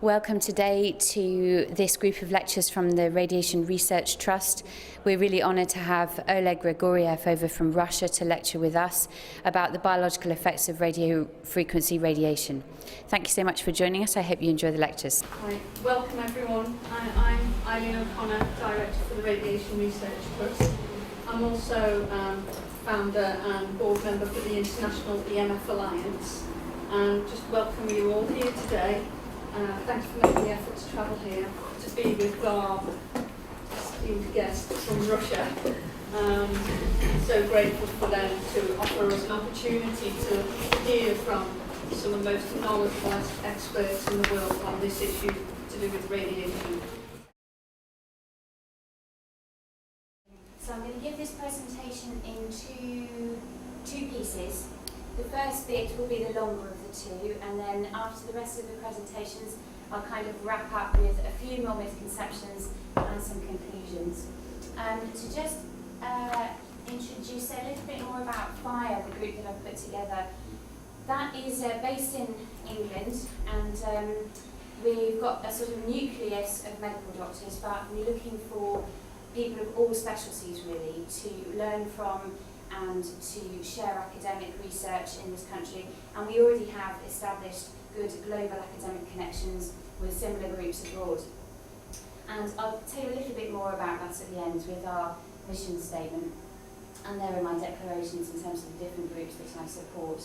Welcome today to this group of lectures from the Radiation Research Trust. We're really honoured to have Oleg Grigoriev over from Russia to lecture with us about the biological effects of radio frequency radiation. Thank you so much for joining us. I hope you enjoy the lectures. Hi, welcome everyone. I'm Eileen O'Connor, Director for the Radiation Research Trust. I'm also founder and board member for the International EMF Alliance, and just welcome you all here today. Thanks for making the effort to travel here to be with our esteemed guest from Russia. So grateful for them to offer us an opportunity to hear from some of the most knowledgeable experts in the world on this issue to do with radiation. So I'm going to give this presentation in two pieces. The first bit will be the longer of the two, and then after the rest of the presentations I'll kind of wrap up with a few more misconceptions and some conclusions. To just introduce a little bit more about FIRE, the group that I've put together. That is based in England, and we've got a sort of nucleus of medical doctors, but we're looking for people of all specialties really to learn from and to share academic research in this country, and we already have established good global academic connections with similar groups abroad. And I'll tell you a little bit more about that at the end with our mission statement, and there are my declarations in terms of the different groups that I support.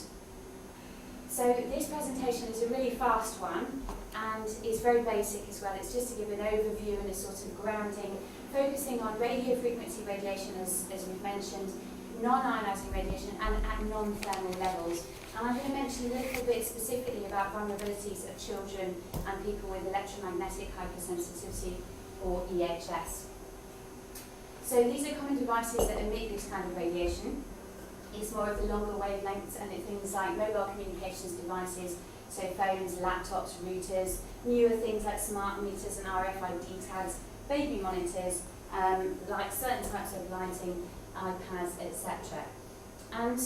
So this presentation is a really fast one and is very basic as well. It's just to give an overview and a sort of grounding, focusing on radio frequency radiation as we've mentioned, non-ionising radiation and at non-thermal levels. And I'm going to mention a little bit specifically about vulnerabilities of children and people with electromagnetic hypersensitivity, or EHS. So these are common devices that emit this kind of radiation. It's more of the longer wavelengths, and things like mobile communications devices, so phones, laptops, routers, newer things like smart meters and RFID tags, baby monitors, like certain types of lighting, iPads, etc. And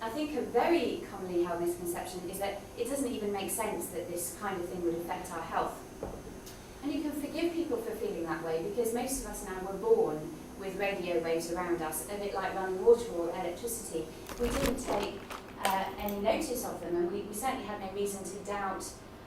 I think a very commonly held misconception is that it doesn't even make sense that this kind of thing would affect our health. And you can forgive people for feeling that way, because most of us now were born with radio waves around us, a bit like running water or electricity. We didn't take any notice of them, and we certainly had no reason to doubt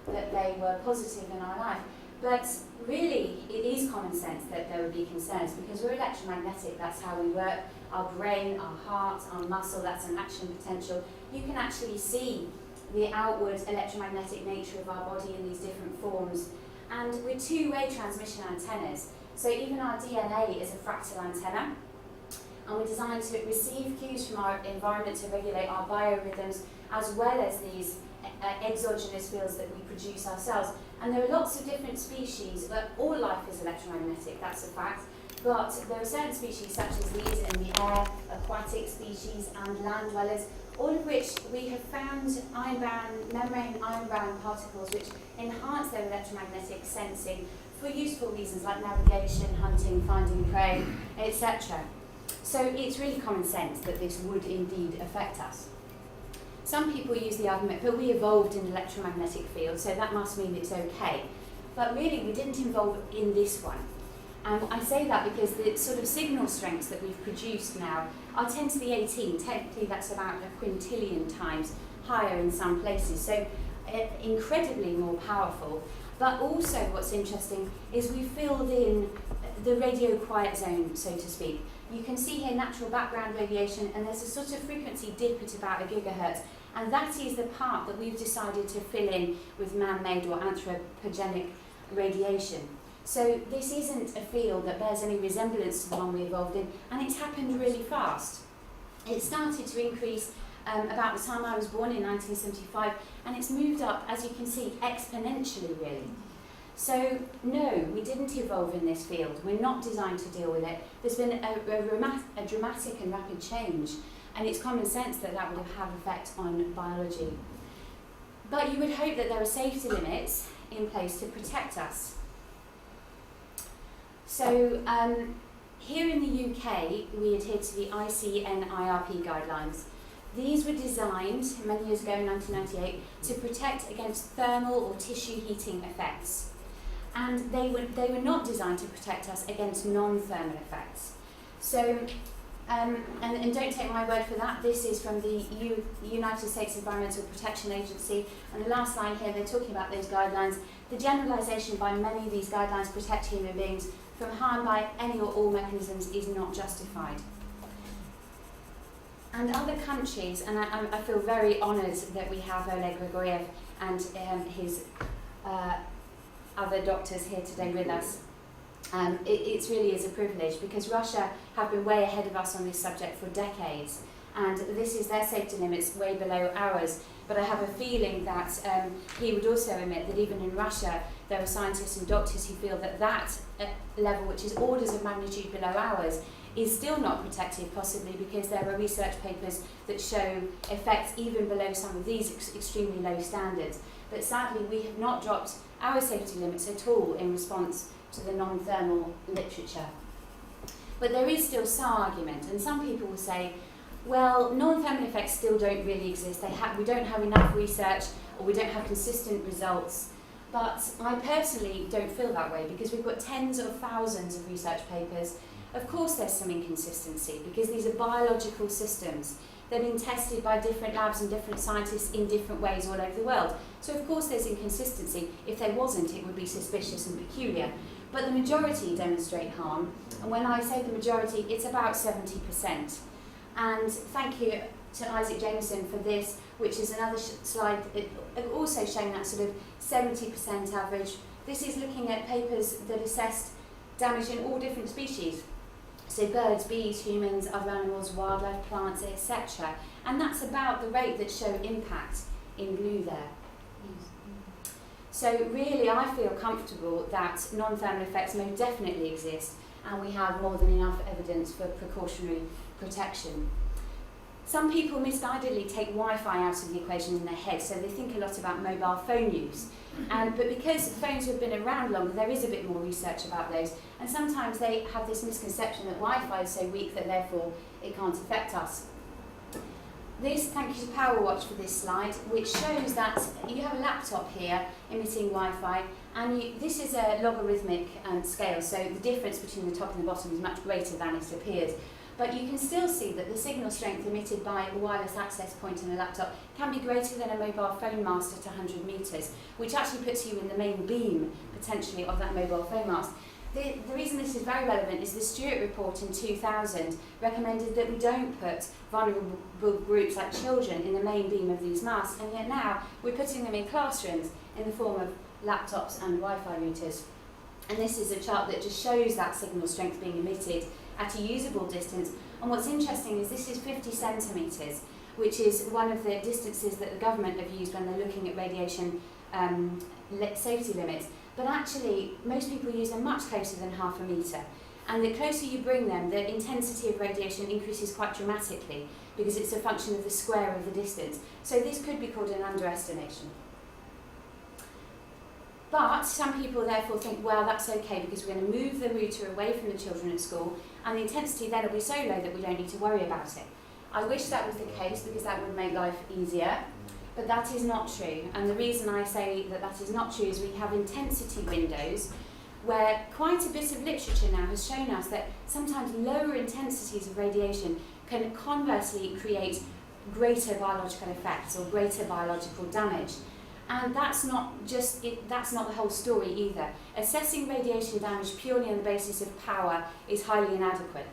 that they were positive in our life. But really, it is common sense that there would be concerns, because we're electromagnetic, that's how we work. Our brain, our heart, our muscle, that's an action potential. You can actually see the outward electromagnetic nature of our body in these different forms. And we're two-way transmission antennas. So even our DNA is a fractal antenna, and we're designed to receive cues from our environment to regulate our biorhythms, as well as these exogenous fields that we produce ourselves. And there are lots of different species, but all life is electromagnetic, that's a fact. But there are certain species such as these in the air, aquatic species and land dwellers, all of which we have found membrane iron-bound particles which enhance their electromagnetic sensing for useful reasons like navigation, hunting, finding prey, etc. So it's really common sense that this would indeed affect us. Some people use the argument, but we evolved in electromagnetic fields, so that must mean it's okay. But really, we didn't evolve in this one. And I say that because the sort of signal strengths that we've produced now are 10 to the 18. Technically, that's about a quintillion times higher in some places. So incredibly more powerful. But also what's interesting is we filled in the radio quiet zone, so to speak. You can see here natural background radiation, and there's a sort of frequency dip at about 1 gigahertz. And that is the part that we've decided to fill in with man-made or anthropogenic radiation. So this isn't a field that bears any resemblance to the one we evolved in, and it's happened really fast. It started to increase about the time I was born in 1975, and it's moved up, as you can see, exponentially really. So no, we didn't evolve in this field. We're not designed to deal with it. There's been a dramatic and rapid change, and it's common sense that that would have effect on biology. But you would hope that there are safety limits in place to protect us. So here in the UK, we adhere to the ICNIRP guidelines. These were designed many years ago in 1998 to protect against thermal or tissue heating effects. And they were not designed to protect us against non-thermal effects. So, and don't take my word for that, this is from the United States Environmental Protection Agency, and the last line here, they're talking about those guidelines. The generalisation by many of these guidelines protect human beings from harm by any or all mechanisms is not justified. And other countries, and I feel very honoured that we have Oleg Grigoriev and his other doctors here today with us. It really is a privilege, because Russia have been way ahead of us on this subject for decades, and this is their safety limits way below ours. But I have a feeling that he would also admit that even in Russia there are scientists and doctors who feel that that level, which is orders of magnitude below ours, is still not protective, possibly because there are research papers that show effects even below some of these extremely low standards. But sadly we have not dropped our safety limits at all in response to the non-thermal literature. But there is still some argument, and some people will say, well, non-thermal effects still don't really exist. We don't have enough research, or we don't have consistent results. But I personally don't feel that way, because we've got tens of thousands of research papers. Of course there's some inconsistency, because these are biological systems. They're being tested by different labs and different scientists in different ways all over the world. So of course there's inconsistency. If there wasn't, it would be suspicious and peculiar. But the majority demonstrate harm, and when I say the majority, it's about 70%. And thank you to Isaac Jameson for this, which is another slide also showing that sort of 70% average. This is looking at papers that assessed damage in all different species. So birds, bees, humans, other animals, wildlife, plants, etc. And that's about the rate that show impact in blue there. So really I feel comfortable that non-thermal effects most definitely exist, and we have more than enough evidence for precautionary protection. Some people misguidedly take Wi-Fi out of the equation in their head, so they think a lot about mobile phone use. But because phones have been around longer, there is a bit more research about those, and sometimes they have this misconception that Wi-Fi is so weak that therefore it can't affect us. Thank you to PowerWatch for this slide, which shows that you have a laptop here emitting Wi-Fi, and this is a logarithmic scale, so the difference between the top and the bottom is much greater than it appears. But you can still see that the signal strength emitted by a wireless access point in a laptop can be greater than a mobile phone mast at 100 metres, which actually puts you in the main beam, potentially, of that mobile phone mast. The reason this is very relevant is the Stewart report in 2000 recommended that we don't put vulnerable groups like children in the main beam of these masts, and yet now we're putting them in classrooms in the form of laptops and Wi-Fi routers. And this is a chart that just shows that signal strength being emitted at a usable distance. And what's interesting is this is 50 centimetres, which is one of the distances that the government have used when they're looking at radiation safety limits. But actually, most people use them much closer than half a metre. And the closer you bring them, the intensity of radiation increases quite dramatically, because it's a function of the square of the distance. So this could be called an underestimation. But some people therefore think, well, that's okay, because we're going to move the router away from the children at school, and the intensity then will be so low that we don't need to worry about it. I wish that was the case, because that would make life easier. But that is not true, and the reason I say that that is not true is we have intensity windows where quite a bit of literature now has shown us that sometimes lower intensities of radiation can conversely create greater biological effects or greater biological damage. And that's not just it, that's not the whole story either. Assessing radiation damage purely on the basis of power is highly inadequate.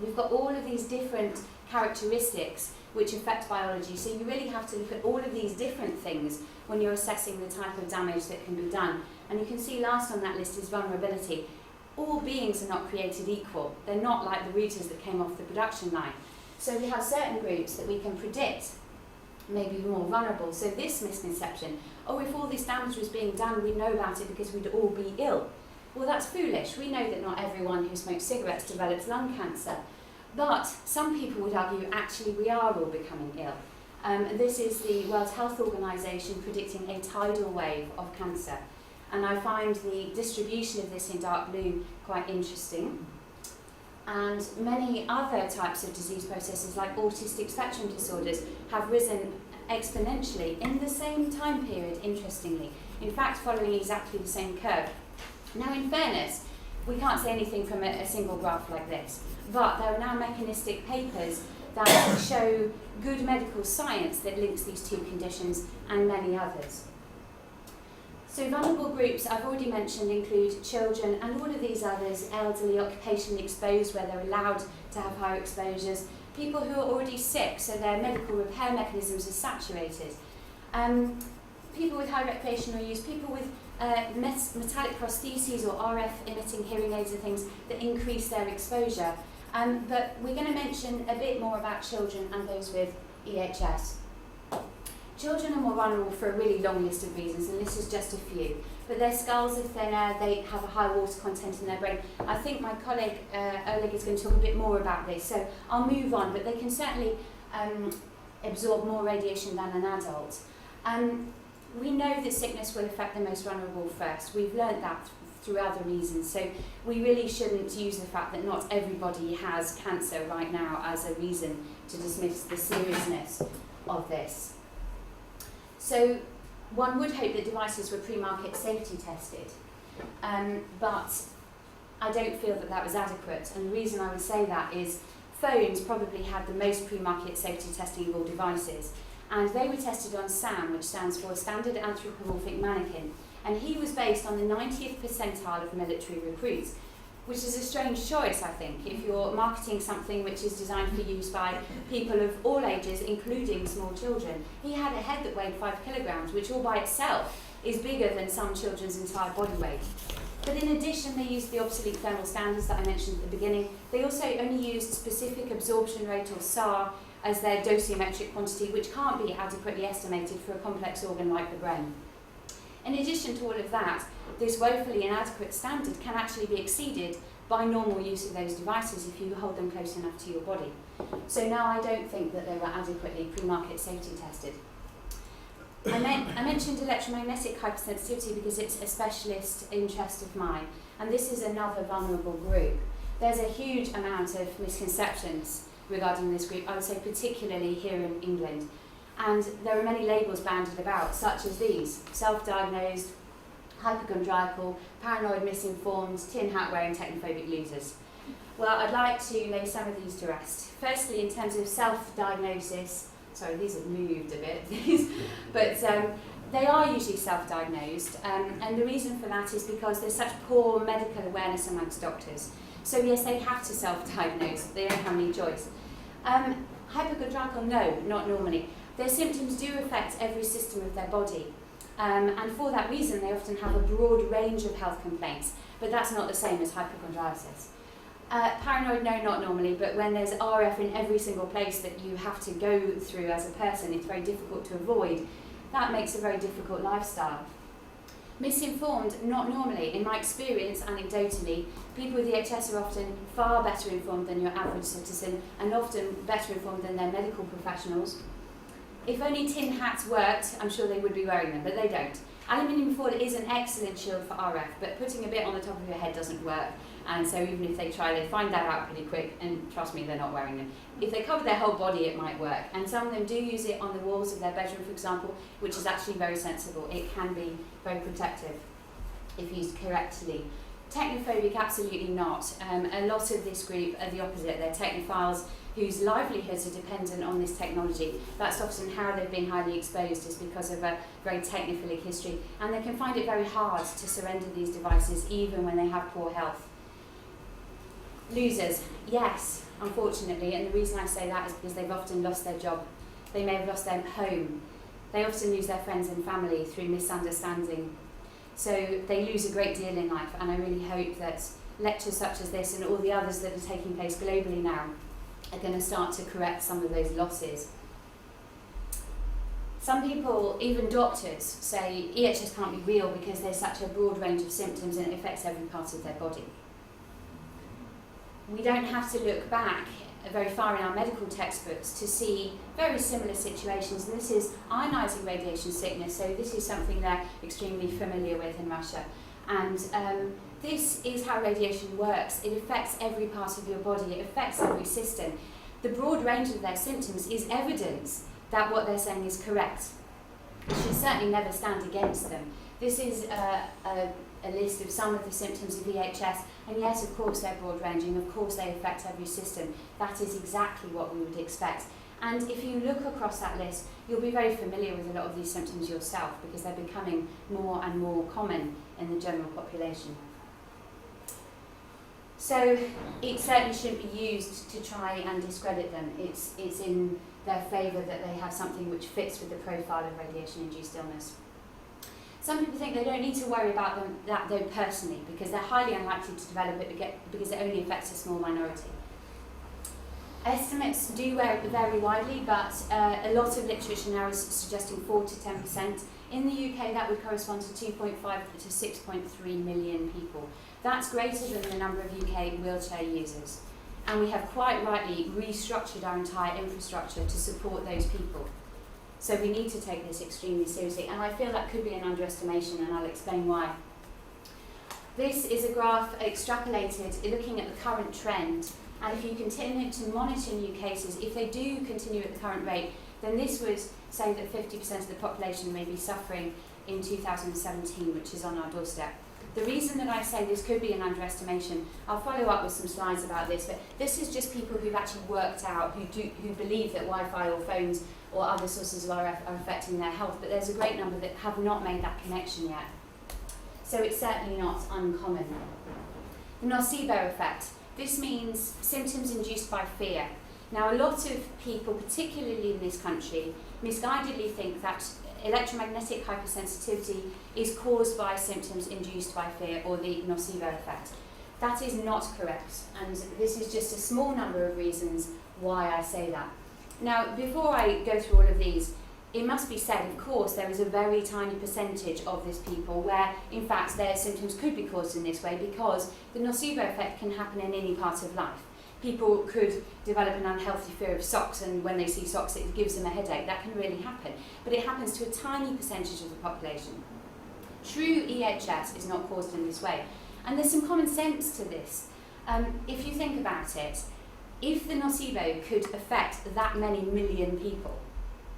We've got all of these different characteristics which affect biology, so you really have to look at all of these different things when you're assessing the type of damage that can be done. And you can see last on that list is vulnerability. All beings are not created equal. They're not like the routers that came off the production line. So we have certain groups that we can predict may be more vulnerable. So this misconception, oh, if all this damage was being done, we'd know about it because we'd all be ill. Well, that's foolish. We know that not everyone who smokes cigarettes develops lung cancer. But some people would argue, actually, we are all becoming ill. This is the World Health Organization predicting a tidal wave of cancer. And I find the distribution of this in dark blue quite interesting. And many other types of disease processes like autistic spectrum disorders have risen exponentially in the same time period, interestingly. In fact, following exactly the same curve. Now, in fairness, we can't say anything from a single graph like this, but there are now mechanistic papers that show good medical science that links these two conditions and many others. So vulnerable groups I've already mentioned include children and all of these others, elderly, occupationally exposed where they're allowed to have higher exposures, people who are already sick so their medical repair mechanisms are saturated, people with high recreational use, people with metallic prostheses or RF emitting hearing aids and things that increase their exposure. But we're going to mention a bit more about children and those with EHS. Children are more vulnerable for a really long list of reasons, and this is just a few. But their skulls are thinner, they have a high water content in their brain. I think my colleague Oleg is going to talk a bit more about this, so I'll move on, but they can certainly absorb more radiation than an adult. We know that sickness will affect the most vulnerable first. We've learned that through other reasons, so we really shouldn't use the fact that not everybody has cancer right now as a reason to dismiss the seriousness of this. So one would hope that devices were pre-market safety tested, but I don't feel that that was adequate, and the reason I would say that is phones probably had the most pre-market safety testing of all devices, and they were tested on SAM, which stands for Standard Anthropomorphic Mannequin, and he was based on the 90th percentile of military recruits, which is a strange choice, I think, if you're marketing something which is designed for use by people of all ages, including small children. He had a head that weighed 5 kilograms, which all by itself is bigger than some children's entire body weight. But in addition, they used the obsolete thermal standards that I mentioned at the beginning. They also only used specific absorption rate, or SAR, as their dosimetric quantity, which can't be adequately estimated for a complex organ like the brain. In addition to all of that, this woefully inadequate standard can actually be exceeded by normal use of those devices if you hold them close enough to your body. So now I don't think that they were adequately pre-market safety tested. I mentioned electromagnetic hypersensitivity because it's a specialist interest of mine, and this is another vulnerable group. There's a huge amount of misconceptions regarding this group, I would say particularly here in England. And there are many labels bandied about, such as these: self-diagnosed, hypochondriacal, paranoid, misinformed, tin hat wearing, technophobic losers. Well, I'd like to lay some of these to rest. Firstly, in terms of self-diagnosis, sorry, these have moved a bit, but they are usually self-diagnosed, and the reason for that is because there's such poor medical awareness amongst doctors. So yes, they have to self-diagnose, they don't have any choice. Hypochondriacal, no, not normally. Their symptoms do affect every system of their body, and for that reason they often have a broad range of health complaints, but that's not the same as hypochondriasis. Paranoid, no, not normally, but when there's RF in every single place that you have to go through as a person, it's very difficult to avoid. That makes a very difficult lifestyle. Misinformed, not normally. In my experience, anecdotally, people with EHS are often far better informed than your average citizen, and often better informed than their medical professionals. If only tin hats worked, I'm sure they would be wearing them, but they don't. Aluminium foil is an excellent shield for RF, but putting a bit on the top of your head doesn't work, and so even if they try, they find that out pretty quick, and trust me, they're not wearing them. If they cover their whole body, it might work, and some of them do use it on the walls of their bedroom, for example, which is actually very sensible. It can be very protective if used correctly. Technophobic, absolutely not. A lot of this group are the opposite. They're technophiles whose livelihoods are dependent on this technology. That's often how they've been highly exposed, is because of a very technophilic history, and they can find it very hard to surrender these devices even when they have poor health. Losers, yes, unfortunately, and the reason I say that is because they've often lost their job. They may have lost their home. They often lose their friends and family through misunderstanding. So they lose a great deal in life, and I really hope that lectures such as this and all the others that are taking place globally now are going to start to correct some of those losses. Some people, even doctors, say EHS can't be real because there's such a broad range of symptoms and it affects every part of their body. We don't have to look back very far in our medical textbooks to see very similar situations, and this is ionizing radiation sickness, so this is something they're extremely familiar with in Russia. And this is how radiation works. It affects every part of your body, it affects every system. The broad range of their symptoms is evidence that what they're saying is correct. It should certainly never stand against them. This is a list of some of the symptoms of EHS, and yes, of course they're broad ranging, of course they affect every system. That is exactly what we would expect. And if you look across that list, you'll be very familiar with a lot of these symptoms yourself, because they're becoming more and more common in the general population. So it certainly shouldn't be used to try and discredit them. It's in their favour that they have something which fits with the profile of radiation-induced illness. Some people think they don't need to worry about that though personally, because they're highly unlikely to develop it because it only affects a small minority. Estimates do vary widely, but a lot of literature now is suggesting 4 to 10%. In the UK, that would correspond to 2.5 to 6.3 million people. That's greater than the number of UK wheelchair users. And we have quite rightly restructured our entire infrastructure to support those people. So we need to take this extremely seriously, and I feel that could be an underestimation, and I'll explain why. This is a graph extrapolated looking at the current trend, and if you continue to monitor new cases, if they do continue at the current rate, then this would say that 50% of the population may be suffering in 2017, which is on our doorstep. The reason that I say this could be an underestimation, I'll follow up with some slides about this, but this is just people who've actually worked out, who believe that Wi-Fi or phones or other sources of RF are affecting their health, but there's a great number that have not made that connection yet. So it's certainly not uncommon. The nocebo effect. This means symptoms induced by fear. Now, a lot of people, particularly in this country, misguidedly think that electromagnetic hypersensitivity is caused by symptoms induced by fear, or the nocebo effect. That is not correct, and this is just a small number of reasons why I say that. Now, before I go through all of these, it must be said, of course, there is a very tiny percentage of these people where, in fact, their symptoms could be caused in this way, because the nocebo effect can happen in any part of life. People could develop an unhealthy fear of socks, and when they see socks it gives them a headache. That can really happen, but it happens to a tiny percentage of the population. True EHS is not caused in this way, and there's some common sense to this. If you think about it, if the nocebo could affect that many million people,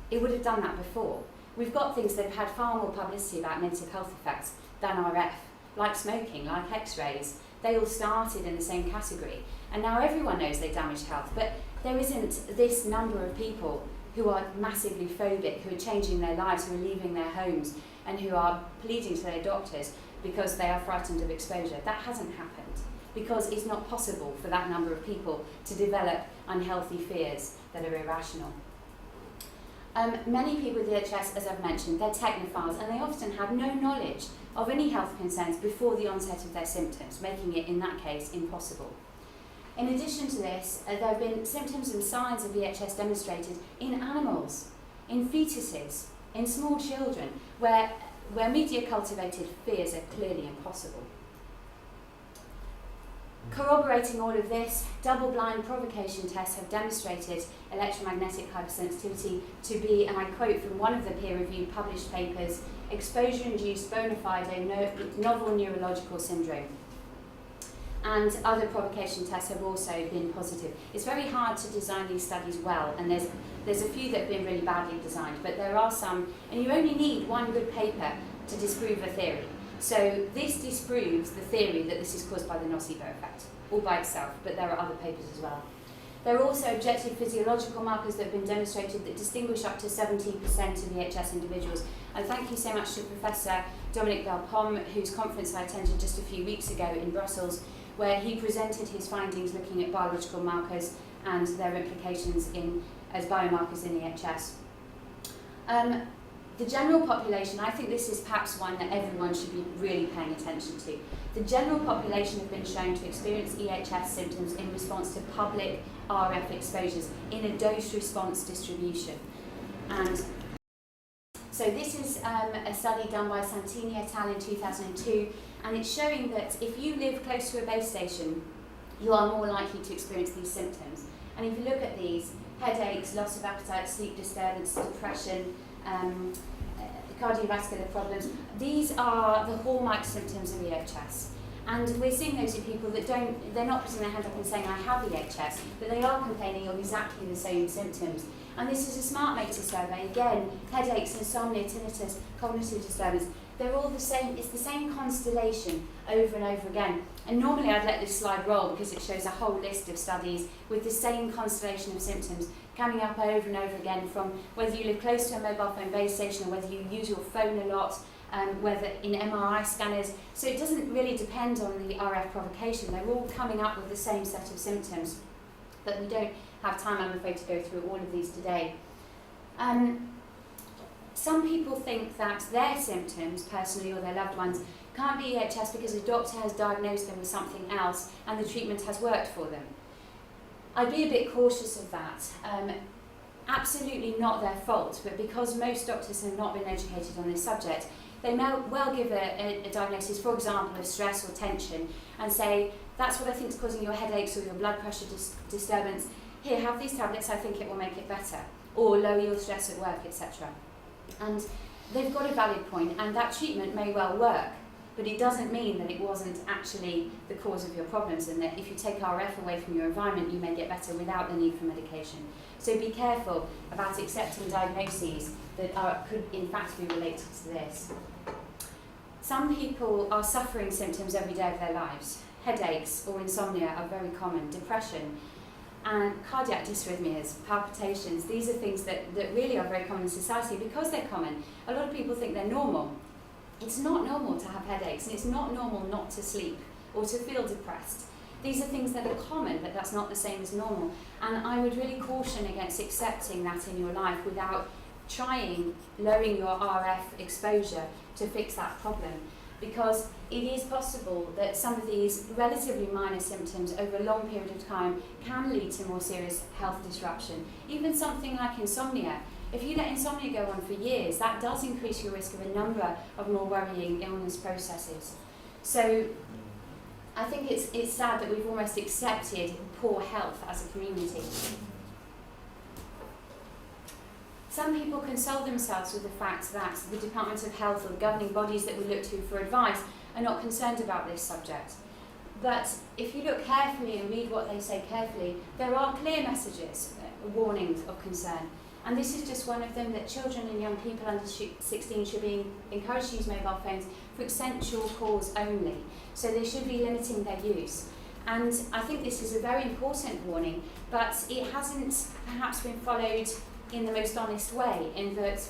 it would have done that before. We've got things that have had far more publicity about negative health effects than RF, like smoking, like X-rays. They all started in the same category, and now everyone knows they damage health, but there isn't this number of people who are massively phobic, who are changing their lives, who are leaving their homes, and who are pleading to their doctors because they are frightened of exposure. That hasn't happened, because it's not possible for that number of people to develop unhealthy fears that are irrational. Many people with EHS, as I've mentioned, they're technophiles, and they often have no knowledge of any health concerns before the onset of their symptoms, making it, in that case, impossible. In addition to this, there have been symptoms and signs of EHS demonstrated in animals, in fetuses, in small children, where media-cultivated fears are clearly impossible. Corroborating all of this, double-blind provocation tests have demonstrated electromagnetic hypersensitivity to be, and I quote from one of the peer-reviewed published papers, exposure-induced bona fide novel neurological syndrome. And other provocation tests have also been positive. It's very hard to design these studies well, and there's a few that have been really badly designed, but there are some, and you only need one good paper to disprove a theory. So this disproves the theory that this is caused by the nocebo effect, all by itself, but there are other papers as well. There are also objective physiological markers that have been demonstrated that distinguish up to 70% of EHS individuals. And thank you so much to Professor Dominic Belpomme, whose conference I attended just a few weeks ago in Brussels, where he presented his findings looking at biological markers and their implications as biomarkers in EHS. The general population, I think this is perhaps one that everyone should be really paying attention to. The general population have been shown to experience EHS symptoms in response to public RF exposures in a dose-response distribution. And so this is a study done by Santini et al. In 2002, and it's showing that if you live close to a base station, you are more likely to experience these symptoms. And if you look at these, headaches, loss of appetite, sleep disturbance, depression, cardiovascular problems. These are the hallmark symptoms of EHS. And we're seeing those in people that they're not putting their hand up and saying, I have EHS, but they are complaining of exactly the same symptoms. And this is a smart meter survey. Again, headaches, insomnia, tinnitus, cognitive disturbance, they're all the same. It's the same constellation over and over again. And normally I'd let this slide roll because it shows a whole list of studies with the same constellation of symptoms coming up over and over again, from whether you live close to a mobile phone base station or whether you use your phone a lot, whether in MRI scanners. So it doesn't really depend on the RF provocation. They're all coming up with the same set of symptoms. But we don't have time, I'm afraid, to go through all of these today. Some people think that their symptoms, personally, or their loved ones, can't be EHS because a doctor has diagnosed them with something else and the treatment has worked for them. I'd be a bit cautious of that. Absolutely not their fault, but because most doctors have not been educated on this subject, they may well give a diagnosis, for example, of stress or tension, and say, that's what I think is causing your headaches or your blood pressure disturbance. Here, have these tablets, I think it will make it better. Or lower your stress at work, etc. And they've got a valid point, and that treatment may well work, but it doesn't mean that it wasn't actually the cause of your problems, and that if you take RF away from your environment, you may get better without the need for medication. So be careful about accepting diagnoses that could in fact be related to this. Some people are suffering symptoms every day of their lives. Headaches or insomnia are very common. Depression and cardiac dysrhythmias, palpitations, these are things that really are very common in society because they're common. A lot of people think they're normal. It's not normal to have headaches, and it's not normal not to sleep or to feel depressed. These are things that are common, but that's not the same as normal. And I would really caution against accepting that in your life without trying lowering your RF exposure to fix that problem. Because it is possible that some of these relatively minor symptoms over a long period of time can lead to more serious health disruption. Even something like insomnia. If you let insomnia go on for years, that does increase your risk of a number of more worrying illness processes. So I think it's sad that we've almost accepted poor health as a community. Some people console themselves with the fact that the Department of Health or the governing bodies that we look to for advice are not concerned about this subject. But if you look carefully and read what they say carefully, there are clear messages, warnings of concern. And this is just one of them, that children and young people under 16 should be encouraged to use mobile phones for essential calls only. So they should be limiting their use. And I think this is a very important warning, but it hasn't perhaps been followed in the most honest way, in that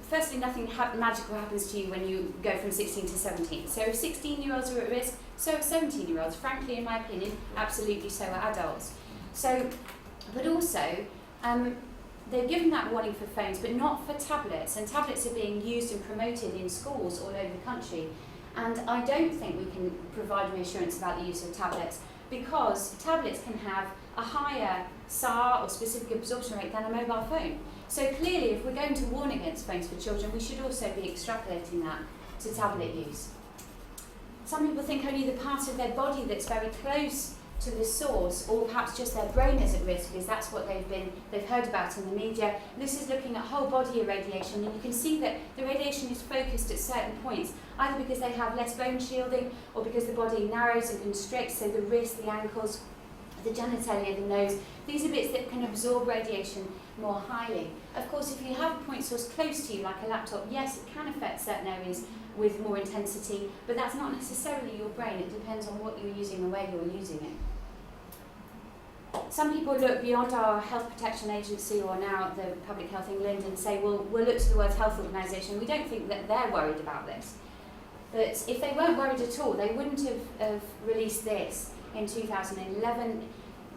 firstly, nothing magical happens to you when you go from 16 to 17. So if 16-year-olds are at risk, so are 17-year-olds. Frankly, in my opinion, absolutely so are adults. So, but also, they've given that warning for phones, but not for tablets. And tablets are being used and promoted in schools all over the country. And I don't think we can provide reassurance about the use of tablets, because tablets can have a higher SAR or specific absorption rate than a mobile phone. So clearly, if we're going to warn against phones for children, we should also be extrapolating that to tablet use. Some people think only the part of their body that's very close to the source, or perhaps just their brain, is at risk, because that's what they've heard about in the media. This is looking at whole body irradiation, and you can see that the radiation is focused at certain points, either because they have less bone shielding or because the body narrows and constricts, so the wrist, the ankles, the genitalia, the nose, these are bits that can absorb radiation more highly. Of course, if you have a point source close to you, like a laptop, yes, it can affect certain areas with more intensity, but that's not necessarily your brain. It depends on what you're using and where you're using it. Some people look beyond our Health Protection Agency, or now the Public Health England, and say, well, we'll look to the World Health Organization. We don't think that they're worried about this. But if they weren't worried at all, they wouldn't have released this in 2011,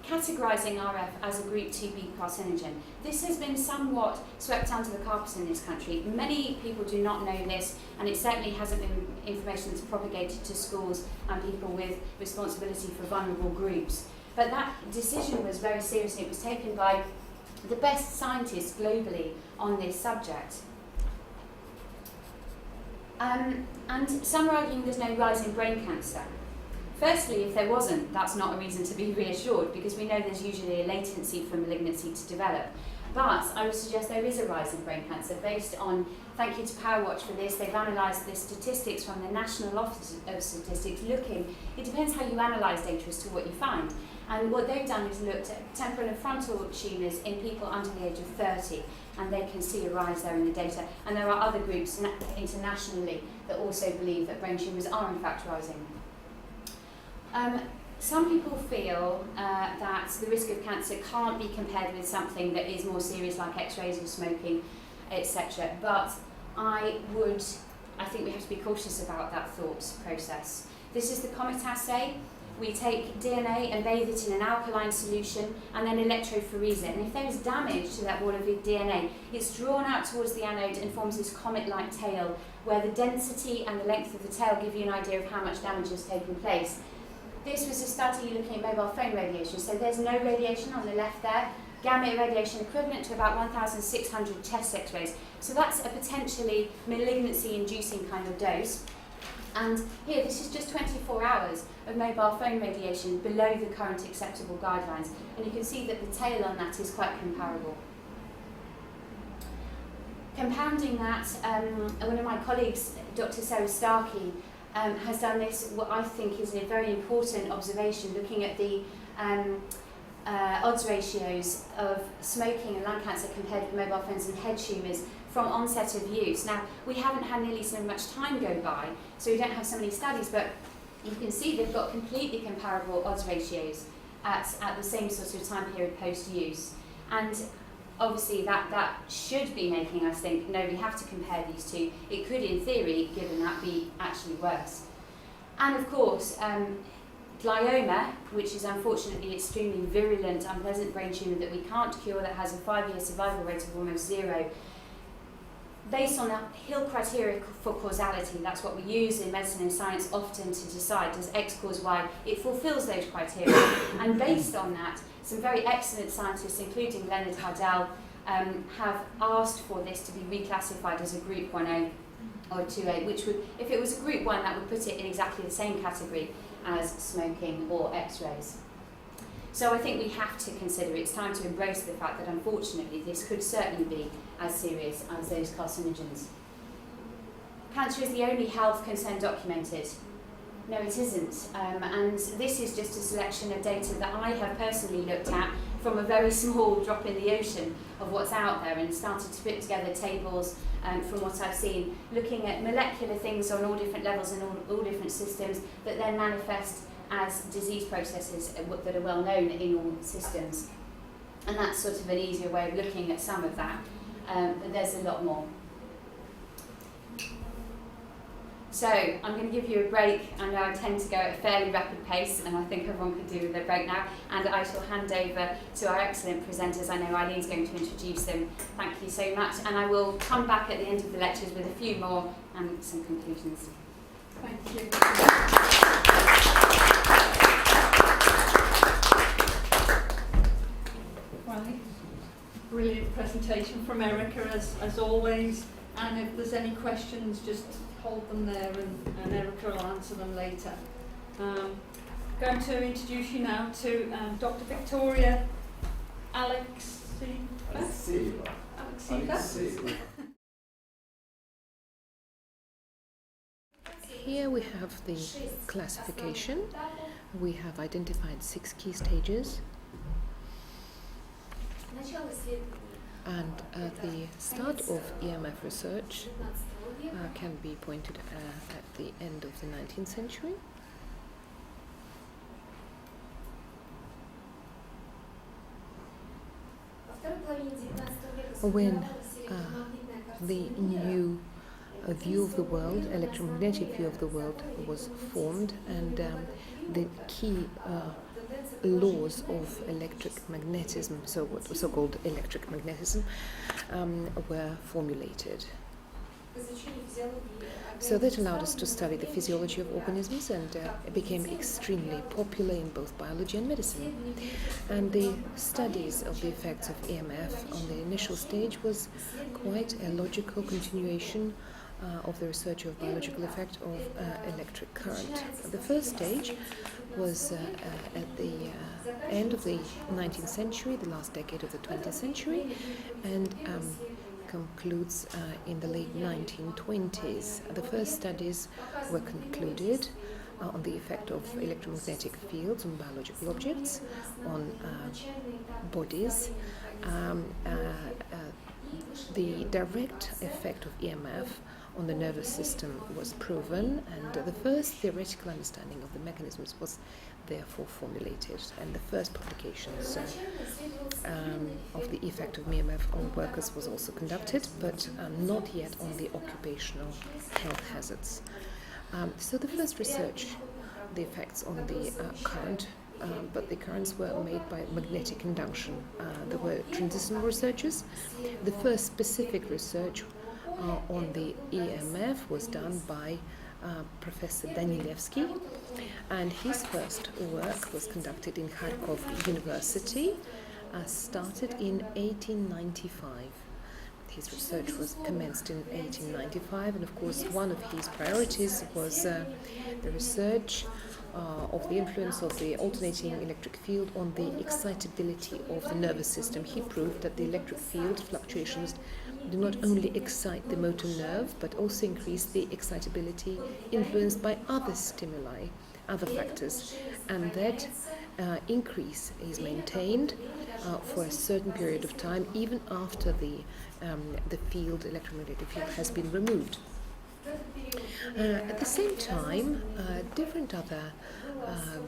categorising RF as a Group 2B carcinogen. This has been somewhat swept under the carpet in this country. Many people do not know this, and it certainly hasn't been information that's propagated to schools and people with responsibility for vulnerable groups. But that decision was very serious, and it was taken by the best scientists globally on this subject. And some are arguing there's no rise in brain cancer. Firstly, if there wasn't, that's not a reason to be reassured, because we know there's usually a latency for malignancy to develop. But I would suggest there is a rise in brain cancer based on, thank you to PowerWatch for this, they've analysed the statistics from the National Office of Statistics looking, it depends how you analyse data as to what you find. And what they've done is looked at temporal and frontal tumours in people under the age of 30, and they can see a rise there in the data. And there are other groups internationally that also believe that brain tumours are in fact rising. Some people feel that the risk of cancer can't be compared with something that is more serious like x-rays or smoking, etc. But I think we have to be cautious about that thought process. This is the COMET assay. We take DNA and bathe it in an alkaline solution and then electrophoresis it. And if there is damage to that wall of DNA, it's drawn out towards the anode and forms this comet-like tail where the density and the length of the tail give you an idea of how much damage has taken place. This was a study looking at mobile phone radiation. So there's no radiation on the left there. Gamma radiation equivalent to about 1,600 chest x-rays. So that's a potentially malignancy-inducing kind of dose. And here, this is just 24 hours of mobile phone radiation below the current acceptable guidelines. And you can see that the tail on that is quite comparable. Compounding that, one of my colleagues, Dr. Sarah Starkey, has done this, what I think is a very important observation, looking at the odds ratios of smoking and lung cancer compared with mobile phones and head tumours from onset of use. Now, we haven't had nearly so much time go by, so we don't have so many studies, but you can see they've got completely comparable odds ratios at the same sort of time period post-use. And obviously that should be making us think, no, we have to compare these two. It could, in theory, given that, be actually worse. And of course, glioma, which is unfortunately extremely virulent, unpleasant brain tumour that we can't cure, that has a 5-year survival rate of almost 0. Based on the Hill criteria for causality, that's what we use in medicine and science often to decide, does X cause Y? It fulfills those criteria. And based on that, some very excellent scientists, including Leonard Hardell, have asked for this to be reclassified as a Group 1A or 2A, which would, if it was a Group 1, that would put it in exactly the same category as smoking or X-rays. So I think we have to consider, it's time to embrace the fact that unfortunately this could certainly be as serious as those carcinogens. Cancer is the only health concern documented. No, it isn't. And this is just a selection of data that I have personally looked at from a very small drop in the ocean of what's out there, and started to put together tables from what I've seen, looking at molecular things on all different levels and all different systems that then manifest as disease processes that are well known in all systems. And that's sort of an easier way of looking at some of that, but there's a lot more. So I'm going to give you a break. I know I tend to go at a fairly rapid pace, and I think everyone could do with a break now, and I shall hand over to our excellent presenters. I know Eileen's going to introduce them. Thank you so much, and I will come back at the end of the lectures with a few more and some conclusions. Thank you. Right. Brilliant presentation from Erica as always, and if there's any questions, just hold them there and Erica will answer them later. Going to introduce you now to Dr. Victoria Alexieva. Here we have the classification. We have identified 6 key stages. And at the start of EMF research can be pointed at the end of the 19th century. When the new view of the world, electromagnetic view of the world, was formed, and the key laws of electric magnetism, so-called electric magnetism, were formulated. So that allowed us to study the physiology of organisms, and it became extremely popular in both biology and medicine. And the studies of the effects of EMF on the initial stage was quite a logical continuation of the research of biological effect of electric current. The first stage was at the end of the 19th century, the last decade of the 20th century, and concludes in the late 1920s. The first studies were concluded on the effect of electromagnetic fields on biological objects, on bodies. The direct effect of EMF on the nervous system was proven, and the first theoretical understanding of the mechanisms was therefore formulated, and the first publications of the effect of EMF on workers was also conducted, but not yet on the occupational health hazards. So the first research, the effects on the current, but the currents were made by magnetic induction. There were transitional researchers. The first specific research on the EMF was done by Professor Danilevsky, and his first work was conducted in Kharkov University, started in 1895. His research was commenced in 1895, and of course one of his priorities was the research of the influence of the alternating electric field on the excitability of the nervous system. He proved that the electric field fluctuations do not only excite the motor nerve, but also increase the excitability influenced by other stimuli, other factors, and that increase is maintained for a certain period of time, even after the electromagnetic field has been removed. At the same time, different other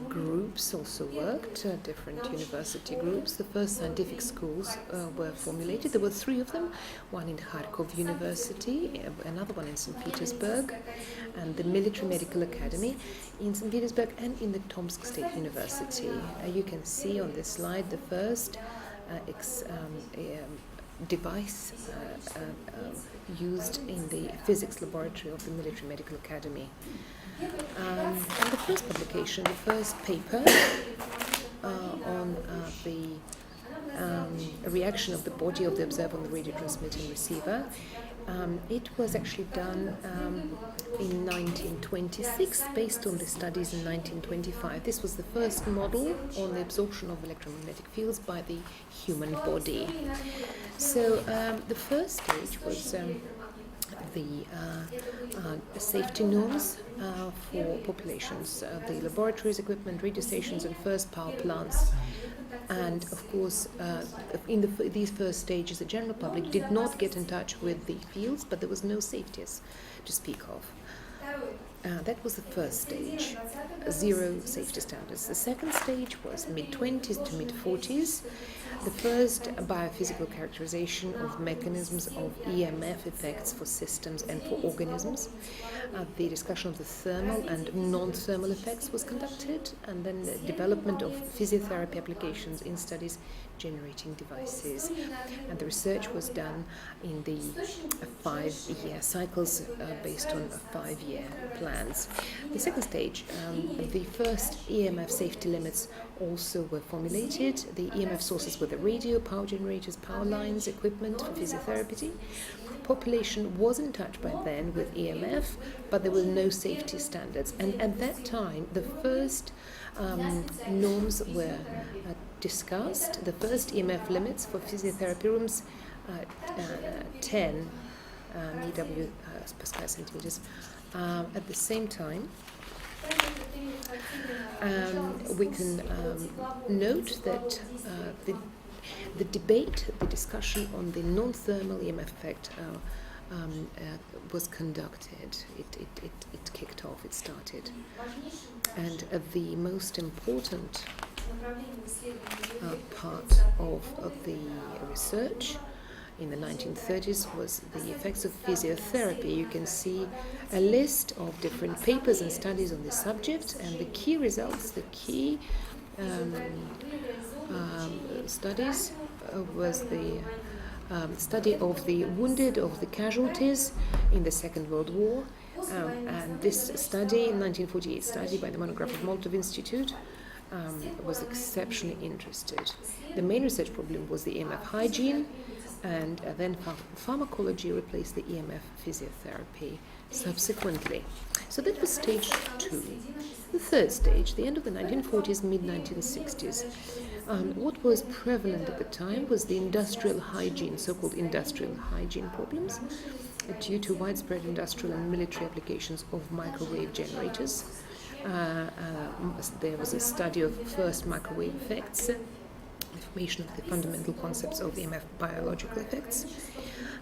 groups also worked, different university groups. The first scientific schools were formulated. There were three of them, one in Kharkov University, another one in St. Petersburg, and the Military Medical Academy in St. Petersburg, and in the Tomsk State University. You can see on this slide the first device used in the physics laboratory of the Military Medical Academy. And the first publication, the first paper on the reaction of the body of the observer on the radio transmitting receiver, it was actually done in 1926 based on the studies in 1925. This was the first model on the absorption of electromagnetic fields by the human body. So the first stage was the safety norms for populations, the laboratories, equipment, radio stations, and first power plants. And of course, in these first stages, the general public did not get in touch with the fields, but there was no safeties to speak of. That was the first stage, zero safety standards. The second stage was mid-20s to mid-40s. The first biophysical characterization of mechanisms of EMF effects for systems and for organisms. The discussion of the thermal and non-thermal effects was conducted, and then the development of physiotherapy applications in studies generating devices. And the research was done in the 5-year cycles based on 5-year plans. The second stage, the first EMF safety limits also were formulated. The EMF sources were the radio, power generators, power lines, equipment for physiotherapy. Population was in touch by then with EMF, but there were no safety standards. And at that time, the first norms were discussed. The first EMF limits for physiotherapy rooms, 10 EW Pascal centimeters. At the same time, we can note that the debate, the discussion on the non-thermal EMF effect was conducted. It kicked off, it started. And the most important part of the research in the 1930s was the effects of physiotherapy. You can see a list of different papers and studies on this subject, and the key results, the key studies was the study of the wounded, of the casualties in the Second World War, and this study, 1948 study by the Monograph of Molotov Institute, was exceptionally interested. The main research problem was the EMF hygiene, and then pharmacology replaced the EMF physiotherapy subsequently. So that was stage 2. The third stage, the end of the 1940s, mid-1960s. What was prevalent at the time was the industrial hygiene, so-called industrial hygiene problems, due to widespread industrial and military applications of microwave generators. There was a study of first microwave effects, information of the fundamental concepts of EMF biological effects.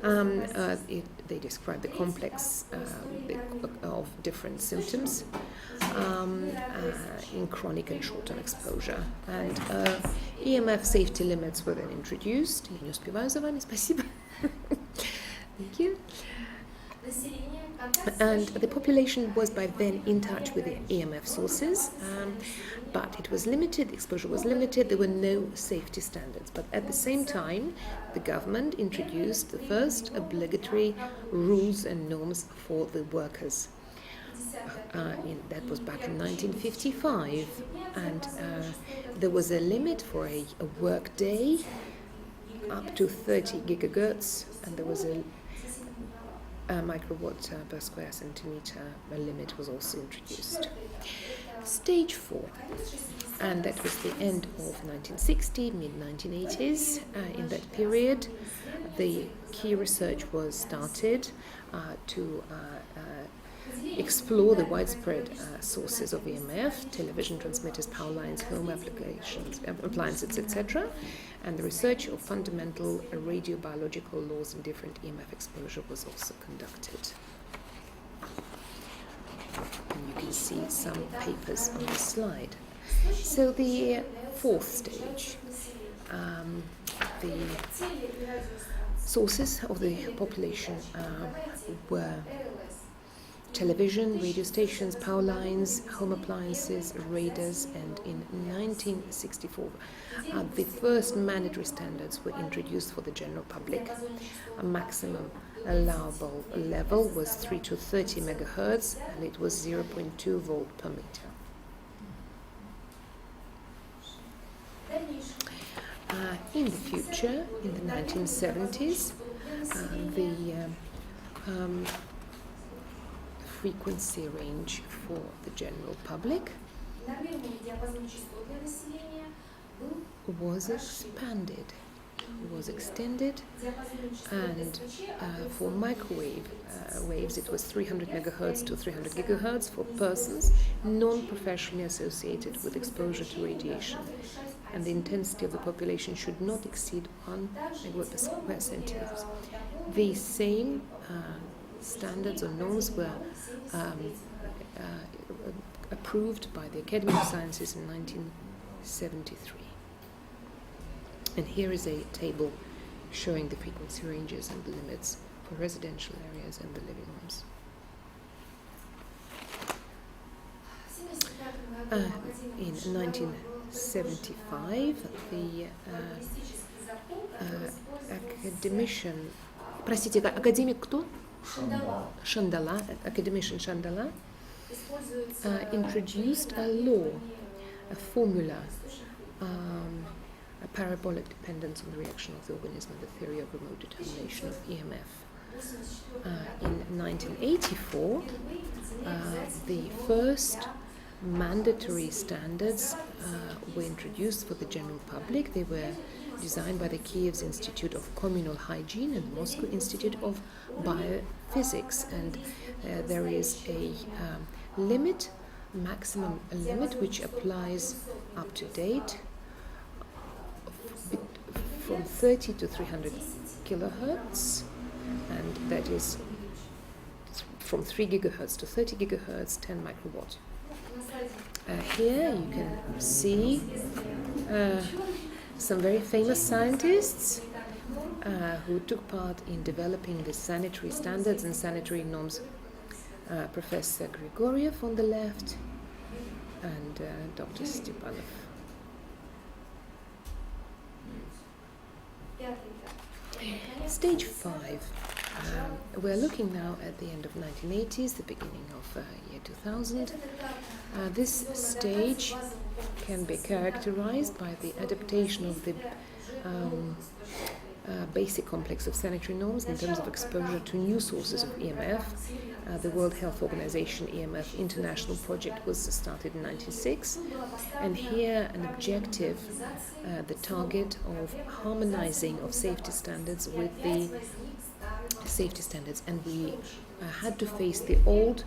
They describe the complex of different symptoms in chronic and short-term exposure. And EMF safety limits were then introduced. Я не успеваю за вами, спасибо. Thank you. And the population was by then in touch with the EMF sources, but it was limited, the exposure was limited, there were no safety standards. But at the same time, the government introduced the first obligatory rules and norms for the workers. That was back in 1955, and there was a limit for a work day up to 30 gigahertz, and there was a microwatt per square centimeter limit was also introduced. Stage 4, and that was the end of 1960, mid-1980s. In that period, the key research was started to explore the widespread sources of EMF, television transmitters, power lines, home appliances, etc., and the research of fundamental radiobiological laws in different EMF exposure was also conducted. And you can see some papers on the slide. So the fourth stage, the sources of the population were television, radio stations, power lines, home appliances, radars, and in 1964 the first mandatory standards were introduced for the general public. A maximum allowable level was 3 to 30 megahertz, and it was 0.2 volt per meter. In the future, in the 1970s, the frequency range for the general public was expanded, was extended, and for microwave waves it was 300 megahertz to 300 gigahertz for persons non-professionally associated with exposure to radiation, and the intensity of the population should not exceed 1 megawatt per square centimeter. These same standards or norms were approved by the Academy of Sciences in 1973. And here is a table showing the frequency ranges and the limits for residential areas and the living rooms. In 1975, the academician, академик кто? Шандала, academician Шандала, introduced a law, a formula, a parabolic dependence on the reaction of the organism and the theory of remote determination of EMF. In 1984, the first mandatory standards were introduced for the general public. They were designed by the Kiev's Institute of Communal Hygiene and the Moscow Institute of Biophysics, and there is a limit, maximum limit, which applies up to date from 30 to 300 kilohertz, and that is from 3 gigahertz to 30 gigahertz, 10 microwatt. Here you can see some very famous scientists who took part in developing the sanitary standards and sanitary norms. Professor Grigoriev on the left and Dr. Stepanov. Stage 5. We're looking now at the end of 1980s, the beginning of year 2000. This stage can be characterized by the adaptation of the basic complex of sanitary norms in terms of exposure to new sources of EMF. The World Health Organization EMF International Project was started in 1996, and here an objective, the target of harmonizing of safety standards with the safety standards, and we had to face the old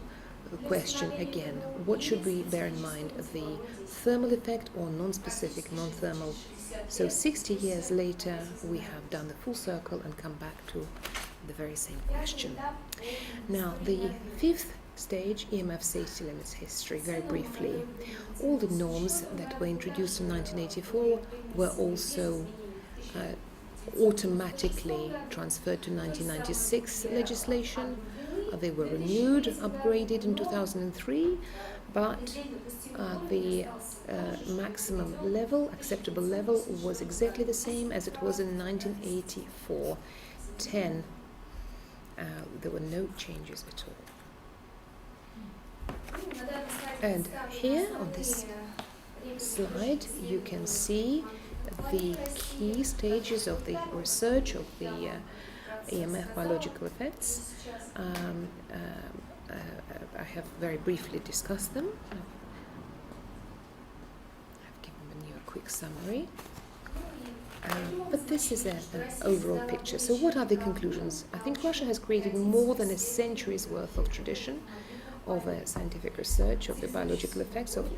question again: what should we bear in mind, the thermal effect or non-specific, non-thermal? So 60 years later we have done the full circle and come back to the very same question. Now the fifth stage, EMF safety limits history, very briefly. All the norms that were introduced in 1984 were also automatically transferred to 1996 legislation. They were renewed, upgraded in 2003, but the maximum level, acceptable level, was exactly the same as it was in 1984. 10. There were no changes at all. And here on this slide you can see the key stages of the research of the EMF biological effects. I have very briefly discussed them. I've given you a quick summary. But this is an overall picture. So what are the conclusions? I think Russia has created more than a century's worth of tradition of scientific research of the biological effects of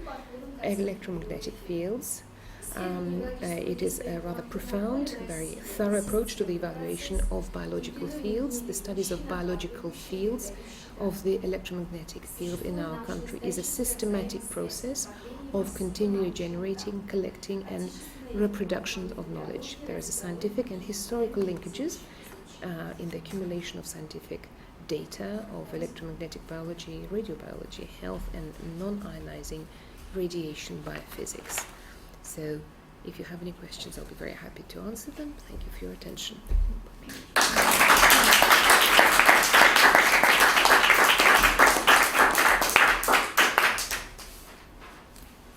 electromagnetic fields. It is a rather profound, very thorough approach to the evaluation of biological fields. The studies of biological fields of the electromagnetic field in our country is a systematic process of continually generating, collecting and reproduction of knowledge. There is a scientific and historical linkages in the accumulation of scientific data of electromagnetic biology, radiobiology, health and non-ionizing radiation biophysics. So if you have any questions, I'll be very happy to answer them. Thank you for your attention.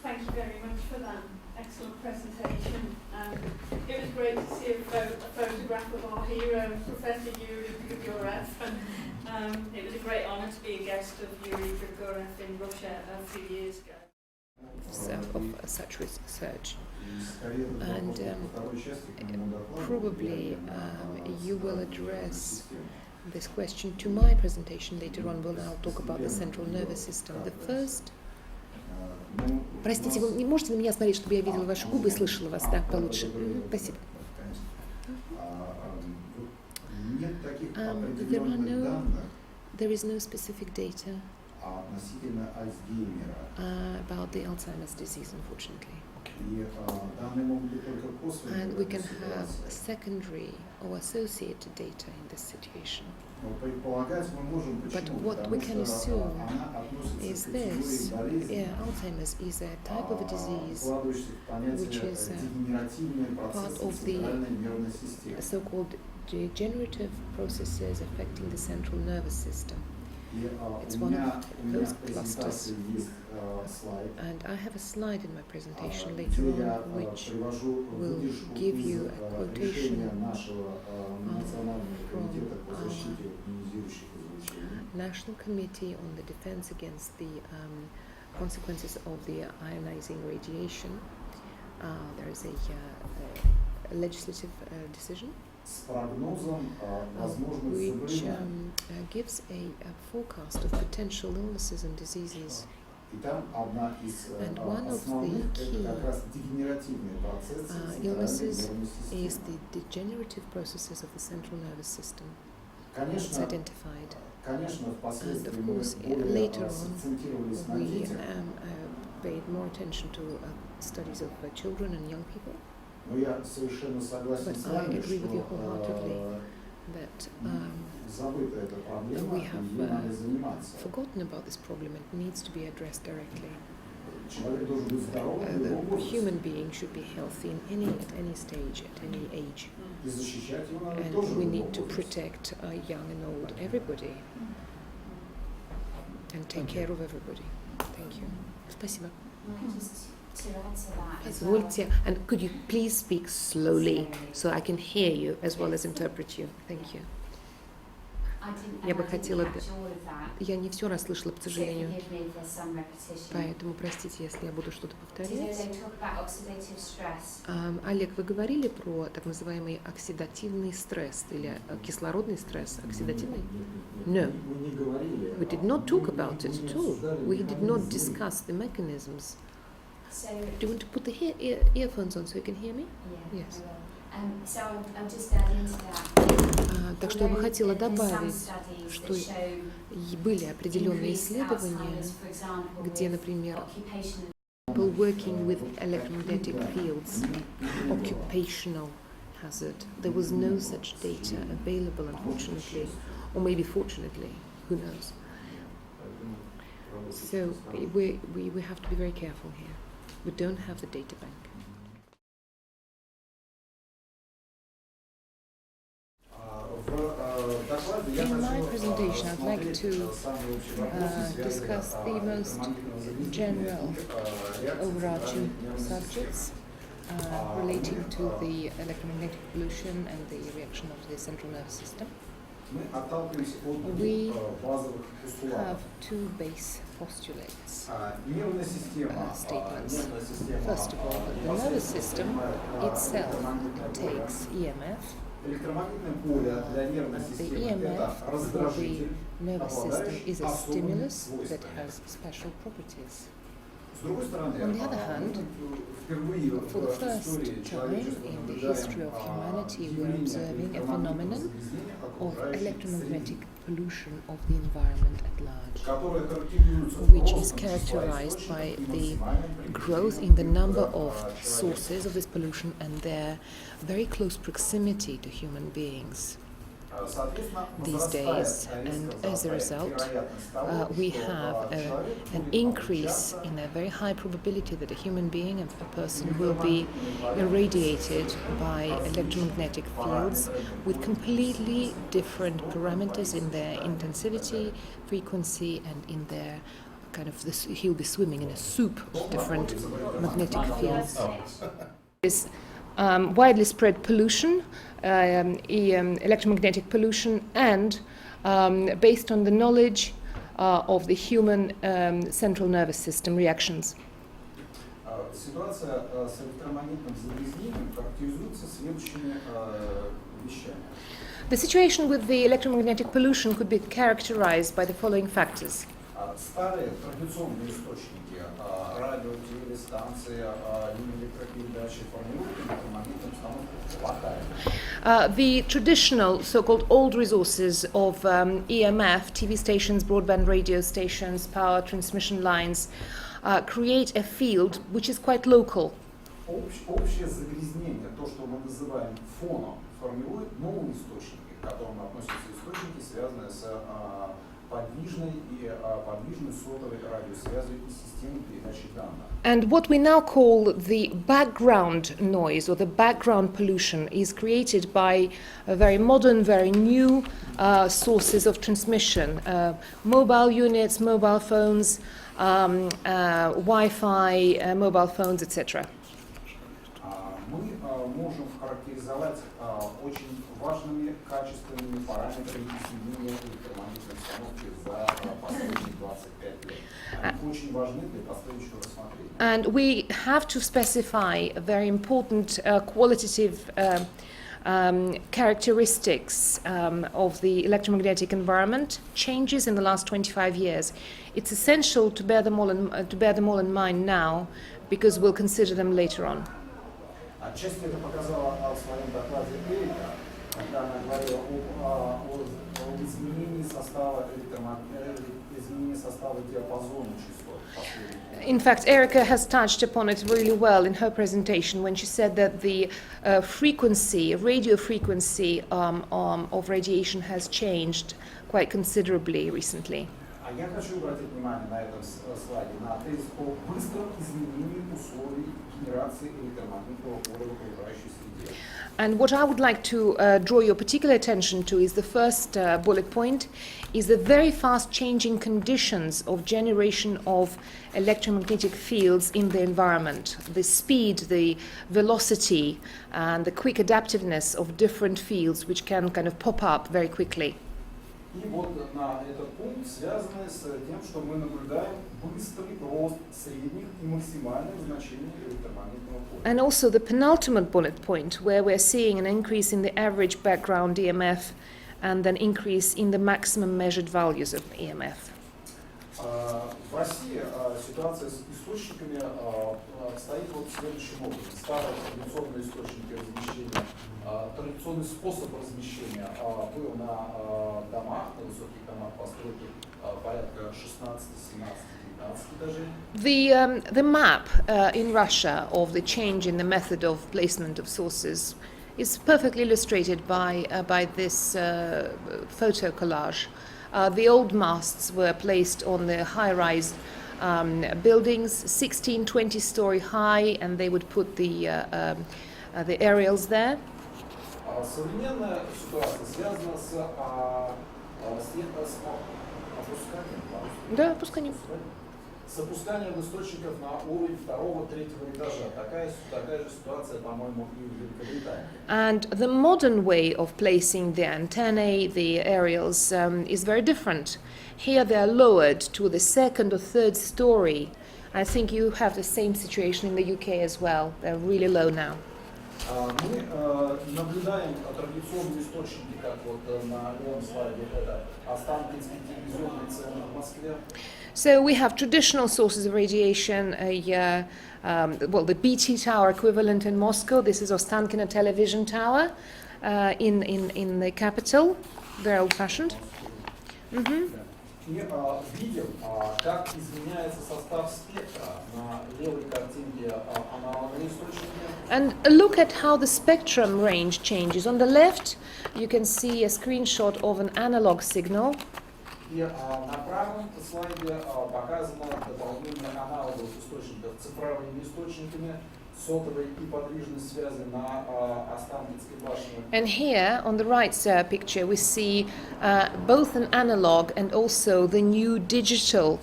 Thank you very much for that excellent presentation. It was great to see a photograph of our hero, Professor Oleg Grigoriev. It was a great honour to be a guest of Oleg Grigoriev in Russia a few years ago. Of such research, and probably you will address this question to my presentation later on when I'll talk about the central nervous system. The first. Простите, вы не можете на меня смотреть, чтобы я видела ваши губы и слышала вас, да, получше? Спасибо. There is no specific data about the Alzheimer's disease, unfortunately. And we can have secondary or associated data in this situation. But what we can assume is this. Alzheimer's is a type of a disease which is part of the so-called degenerative processes affecting the central nervous system. It's one of those clusters. And I have a slide in my presentation later on which will give you a quotation from National Committee on the Defense Against the Consequences of the Ionizing Radiation. There is a legislative decision which gives a forecast of potential illnesses and diseases. And one of the key illnesses is the degenerative processes of the central nervous system. It's identified. And of course, later on, we paid more attention to studies of children and young people. But I agree with you wholeheartedly that we have forgotten about this problem. It needs to be addressed directly. The human being should be healthy at any stage, at any age. And we need to protect young and old, everybody, and take care of everybody. Thank you. Спасибо. to add to that as well. Позвольте, and could you please speak slowly so I can hear you as well as interpret you? Thank you. Я бы хотела... Я не все расслышала, к сожалению. Поэтому простите, если я буду что-то повторять. Олег, вы говорили про так называемый оксидативный стресс или кислородный стресс? Оксидативный? No. We did not talk about it at all. We did not discuss the mechanisms. Do you want to put the earphones on so you can hear me? Yes. Так что я бы хотела добавить, что были определенные исследования, где, например, people working with electromagnetic fields, occupational hazard. There was no such data available, unfortunately, or maybe fortunately, who knows. So we have to be very careful here. We don't have the data bank. In my presentation, I'd like to discuss the most general overarching subjects relating to the electromagnetic pollution and the reaction of the central nervous system. We have two base postulates, statements. First of all, the nervous system itself takes EMF. The EMF for the nervous system is a stimulus that has special properties. On the other hand, for the first time in the history of humanity, we're observing a phenomenon of electromagnetic pollution of the environment at large, which is characterized by the growth in the number of sources of this pollution and their very close proximity to human beings these days, and as a result we have an increase in a very high probability that a human being, a person, will be irradiated by electromagnetic fields with completely different parameters in their intensity, frequency, and in their kind of this, he'll be swimming in a soup of different magnetic fields. This widely spread pollution, electromagnetic pollution, and based on the knowledge of the human central nervous system reactions. The situation with the electromagnetic pollution could be characterized by the following factors. The traditional so-called old resources of EMF, TV stations, broadband radio stations, power transmission lines, create a field which is quite local. Общее загрязнение, то, что мы называем фоном, формирует новые источники, к которым относятся источники, связанные с подвижной сотовой радиосвязью и системой передачи данных. And what we now call the background noise or the background pollution is created by very modern, very new sources of transmission, mobile units, mobile phones, Wi-Fi, mobile phones, etc. Мы можем характеризовать очень важными качественными параметрами изменения электромагнитной установки за последние 25 лет. Они очень важны для последующего рассмотрения. And we have to specify very important qualitative characteristics of the electromagnetic environment, changes in the last 25 years. It's essential to bear them all in mind now, because we'll consider them later on. Отчасти это показала в своем докладе Эрика, когда она говорила о изменении состава диапазона частот. In fact, Erica has touched upon it really well in her presentation when she said that the radio frequency of radiation has changed quite considerably recently. А я хочу обратить внимание на этом слайде на тезис о быстром изменении условий генерации электромагнитного поля в окружающей среде. And what I would like to draw your particular attention to is the first bullet point, is the very fast changing conditions of generation of electromagnetic fields in the environment. The speed, the velocity, and the quick adaptiveness of different fields which can kind of pop up very quickly. И вот на этот пункт связаны с тем, что мы наблюдаем быстрый рост средних и максимальных значений электромагнитного поля. And also the penultimate bullet point, where we're seeing an increase in the average background EMF and an increase in the maximum measured values of EMF. В России ситуация с источниками обстоит вот следующим образом. Старые традиционные источники размещения, традиционный способ размещения был на домах, на высоких домах постройки порядка 16, 17, 19 этажей. The map in Russia of the change in the method of placement of sources is perfectly illustrated by this photo collage. The old masts were placed on the high-rise buildings, 16, 20-story high, and they would put the aerials there. Современная ситуация связана с опусканием, Да, опусканием. с опусканием источников на уровень второго-третьего этажа. Такая же ситуация, по-моему, и в Великобритании. And the modern way of placing the antennae, the aerials, is very different. Here they are lowered to the second or third story. I think you have the same situation in the UK as well. They're really low now. Мы наблюдаем традиционные источники, как вот на левом слайде, это Останкинский телевизионный центр в Москве. So we have traditional sources of radiation, the BT tower equivalent in Moscow. This is Ostankino television tower in the capital, very old-fashioned. И видим, как изменяется состав спектра на левой картинке аналоговые источники. And look at how the spectrum range changes. On the left, you can see a screenshot of an analog signal. И на правом слайде показано дополнение аналоговых источников цифровыми источниками сотовой и подвижной связи на Останкинской башне. And here, on the right picture, we see both an analog and also the new digital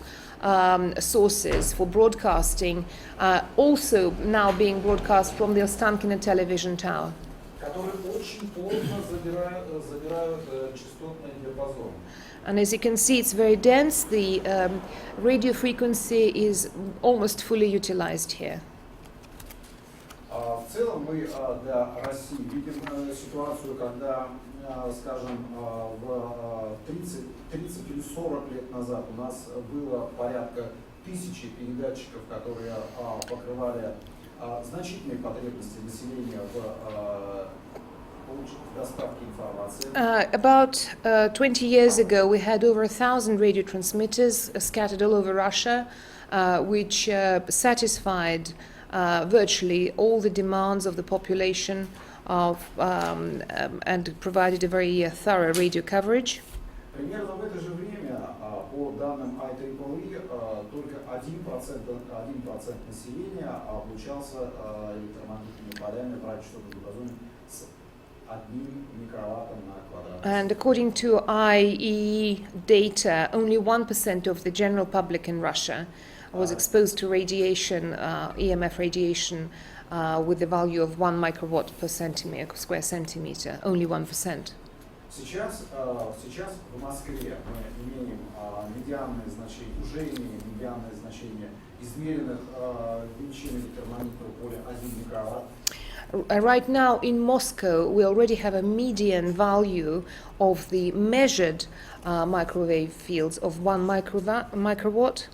sources for broadcasting, also now being broadcast from the Ostankino television tower. Которые очень плотно забирают частотный диапазон. And as you can see, it's very dense. The radio frequency is almost fully utilized here. В целом мы для России видим ситуацию, когда, скажем, в 30 или 40 лет назад у нас было порядка 1000 передатчиков, которые покрывали значительные потребности населения в доставке информации. About 20 years ago, we had over 1,000 radio transmitters scattered all over Russia, which satisfied virtually all the demands of the population and provided a very thorough radio coverage. Примерно в это же время, по данным IEEE, только 1% населения облучался электромагнитными полями в радиочастотном диапазоне с 1 микроваттом на квадрат. And according to IEEE data, only 1% of the general public in Russia was exposed to radiation, EMF radiation, with the value of 1 microwatt per square centimeter, only 1%. Сейчас в Москве мы имеем медианное значение, уже имеем медианное значение измеренных величин электромагнитного поля 1 микроватт. Right now in Moscow, we already have a median value of the measured microwave fields of 1 microwatt.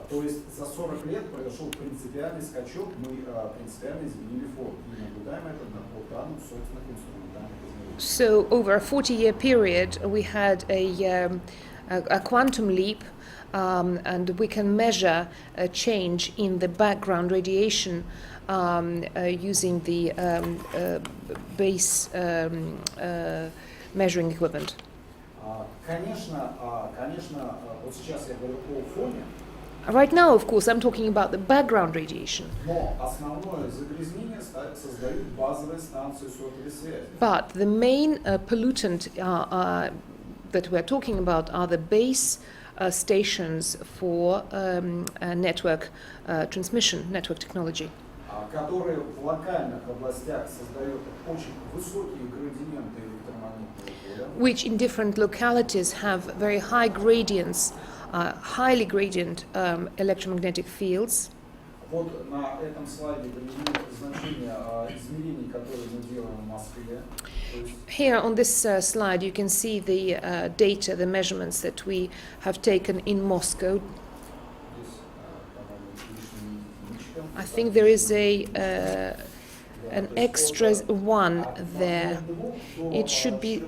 То есть за 40 лет произошел принципиальный скачок, мы принципиально изменили форму и наблюдаем это по данным собственных инструментальных измерений. So over a 40-year period, we had a quantum leap, and we can measure a change in the background radiation using the base measuring equipment. Конечно, вот сейчас я говорю о фоне, Right now, of course, I'm talking about the background radiation. но основное загрязнение создают базовые станции сотовой связи. But the main pollutant that we're talking about are the base stations for network transmission, network technology, Которые в локальных областях создают очень высокие градиенты электромагнитного поля. which in different localities have very high gradients, highly gradient electromagnetic fields. Вот на этом слайде приведены значения измерений, которые мы делаем в Москве. Here on this slide you can see the data, the measurements that we have taken in Moscow. Здесь, по-моему, лишний единичка. I think there is an extra one there. It should be...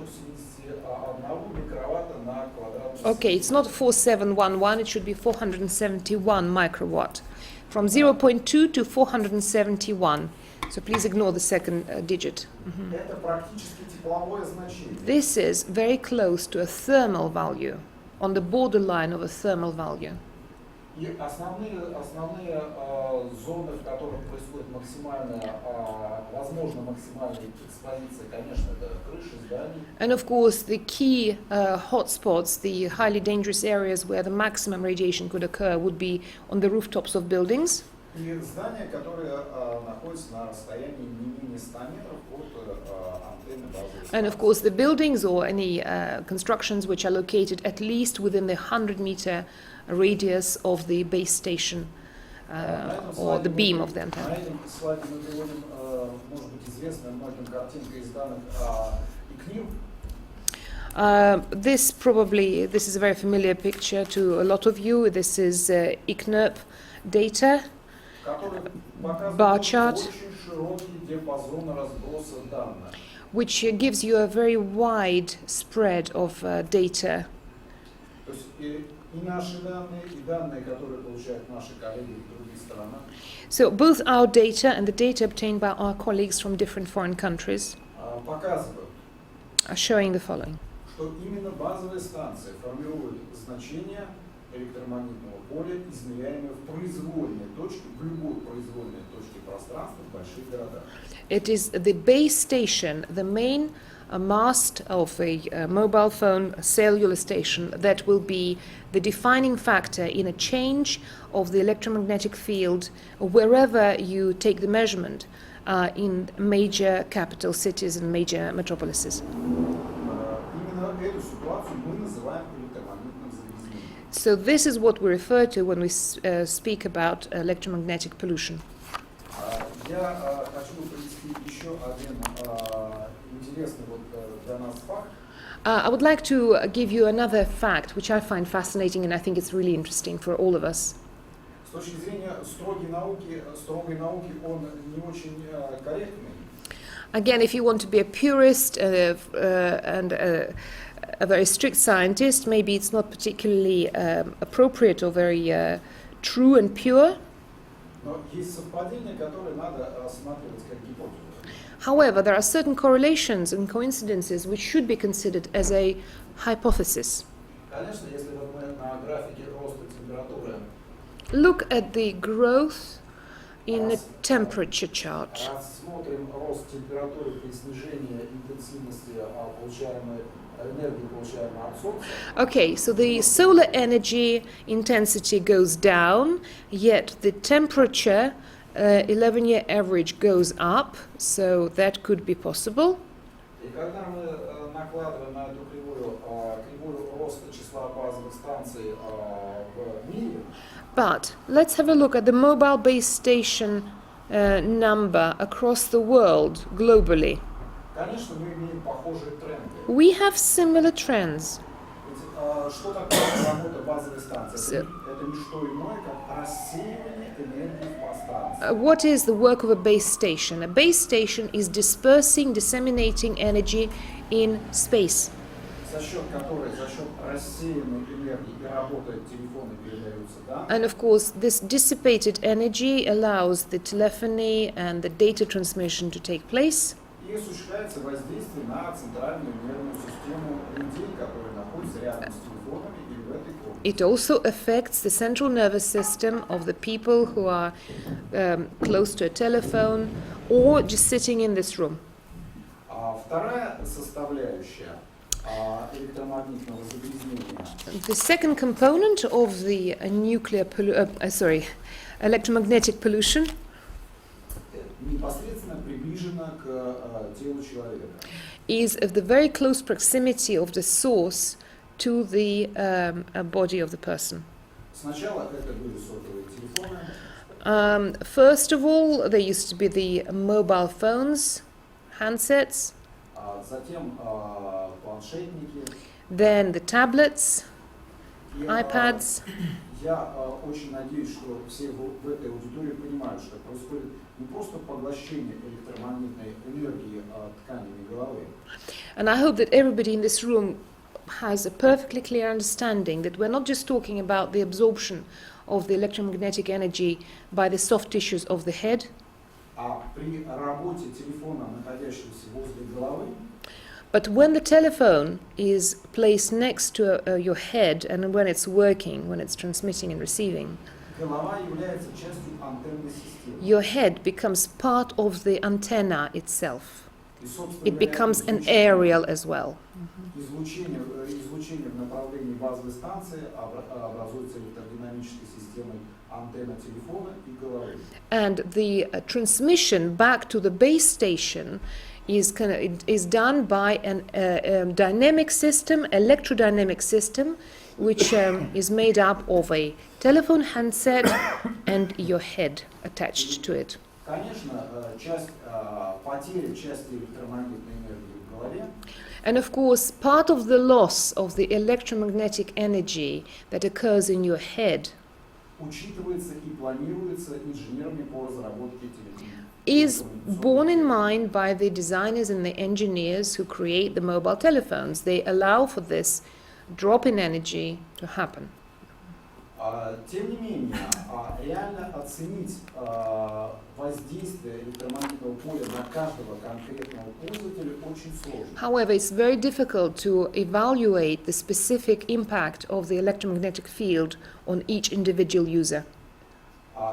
Okay, it's not 4711, it should be 471 microwatt. From 0.2 to 471. So please ignore the second digit. Это практически тепловое значение. This is very close to a thermal value, on the borderline of a thermal value. И основные зоны, в которых происходит максимальная, возможно, максимальная экспозиция, конечно, это крыши зданий. And of course, the key hotspots, the highly dangerous areas where the maximum radiation could occur would be on the rooftops of buildings. И здания, которые находятся на расстоянии не менее 100 метров от антенны базовой станции. And of course, the buildings or any constructions which are located at least within the 100-meter radius of the base station or the beam of the antenna. На этом слайде мы приводим, может быть, известную многим картинку из данных ИКНИР. This is a very familiar picture to a lot of you. This is ICNIRP data. Bar chart, which gives you a very wide spread of data. So both our data and the data obtained by our colleagues from different foreign countries are showing the following. Электромагнитного поля, измеряемое в произвольной точке, в любой произвольной точке пространства в больших городах. It is the base station, the main mast of a mobile phone cellular station that will be the defining factor in a change of the electromagnetic field wherever you take the measurement in major capital cities and major metropolises. Именно эту ситуацию мы называем электромагнитным загрязнением. So this is what we refer to when we speak about electromagnetic pollution. Я хочу привести еще один интересный для нас факт. I would like to give you another fact which I find fascinating and I think it's really interesting for all of us. С точки зрения строгой науки он не очень корректный. Again, if you want to be a purist and a very strict scientist, maybe it's not particularly appropriate or very true and pure. Но есть совпадения, которые надо рассматривать как гипотезу. However, there are certain correlations and coincidences which should be considered as a hypothesis. Конечно, если мы на графике роста температуры Look at the growth in a temperature chart. рассмотрим рост температуры при снижении интенсивности получаемой энергии, получаемой от Солнца. Okay, so the solar energy intensity goes down, yet the temperature 11-year average goes up, so that could be possible. И когда мы накладываем на эту кривую роста числа базовых станций в мире, But let's have a look at the mobile base station number across the world globally. конечно, мы имеем похожие тренды. We have similar trends. Ведь, что такое работа базовой станции? Это не что иное, как рассеивание энергии в пространстве. What is the work of a base station? A base station is disseminating energy in space. За счет рассеянной энергии и работает телефон и передаются данные. And of course, this dissipated energy allows the telephony and the data transmission to take place. и осуществляется воздействие на центральную нервную систему людей, которые находятся рядом с телефонами или в этой комнате. It also affects the central nervous system of the people who are close to a telephone or just sitting in this room. Вторая составляющая электромагнитного загрязнения The second component of the electromagnetic pollution непосредственно приближена к телу человека. is of the very close proximity of the source to the body of the person. Сначала это были сотовые телефоны, First of all, there used to be the mobile phones, handsets, затем планшетники. then the tablets, И, iPads. Я очень надеюсь, что все в этой аудитории понимают, что происходит не просто поглощение электромагнитной энергии тканями головы, And I hope that everybody in this room has a perfectly clear understanding that we're not just talking about the absorption of the electromagnetic energy by the soft tissues of the head, а при работе телефона, находящегося возле головы, but when the telephone is placed next to your head and when it's working, when it's transmitting and receiving, голова является частью антенной системы. your head becomes part of the antenna itself. И, собственно It говоря, becomes an aerial as well. излучение в направлении базовой станции образуется электродинамической системой антенна телефона и головы. And the transmission back to the base station is done by a dynamic system, electrodynamic system, which is made up of a telephone handset and your head attached to it. Конечно, потеря части электромагнитной энергии в голове And of course, part of the loss of the electromagnetic energy that occurs in your head учитывается и планируется инженерами по разработке is borne in mind by the designers and the engineers who create the mobile telephones. They allow for this drop in energy to happen. Тем не менее, реально оценить воздействие электромагнитного поля на каждого конкретного пользователя очень сложно. However, it's very difficult to evaluate the specific impact of the electromagnetic field on each individual user.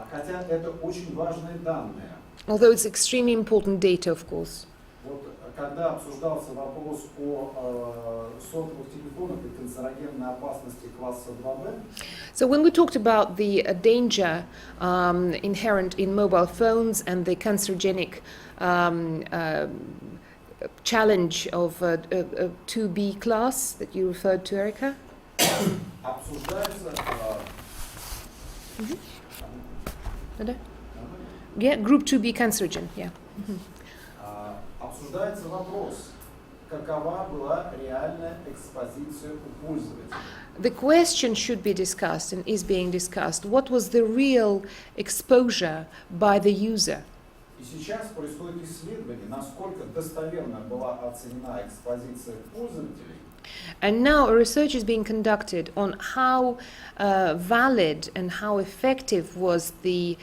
Хотя это очень важные данные. Although it's extremely important data, of course. Вот когда обсуждался вопрос о сотовых телефонах и канцерогенной опасности класса 2B, So when we talked about the danger inherent in mobile phones and the cancerogenic challenge of 2B class that you referred to, Erica? обсуждается Yeah, group 2B cancerogen, yeah. обсуждается вопрос, какова была реальная экспозиция у пользователя. The question should be discussed and is being discussed. What was the real exposure by the user? И сейчас происходит исследование, насколько достоверно была оценена экспозиция пользователей. And now a research is being conducted on how valid and how effective was the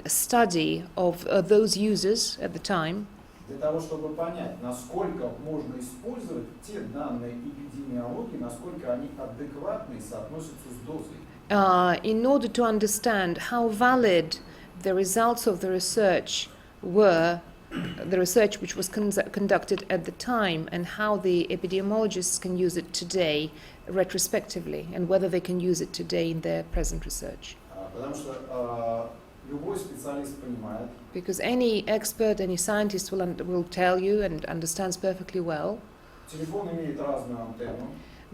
study of those users at the time, Для того, чтобы понять, насколько можно использовать те данные эпидемиологии, насколько они адекватны и соотносятся с дозой. in order to understand how valid the results of the research were, the research which was conducted at the time, and how the epidemiologists can use it today retrospectively, and whether they can use it today in their present research. Потому что любой специалист понимает, Because any expert, any scientist will tell you and understands perfectly well телефон имеет разную антенну,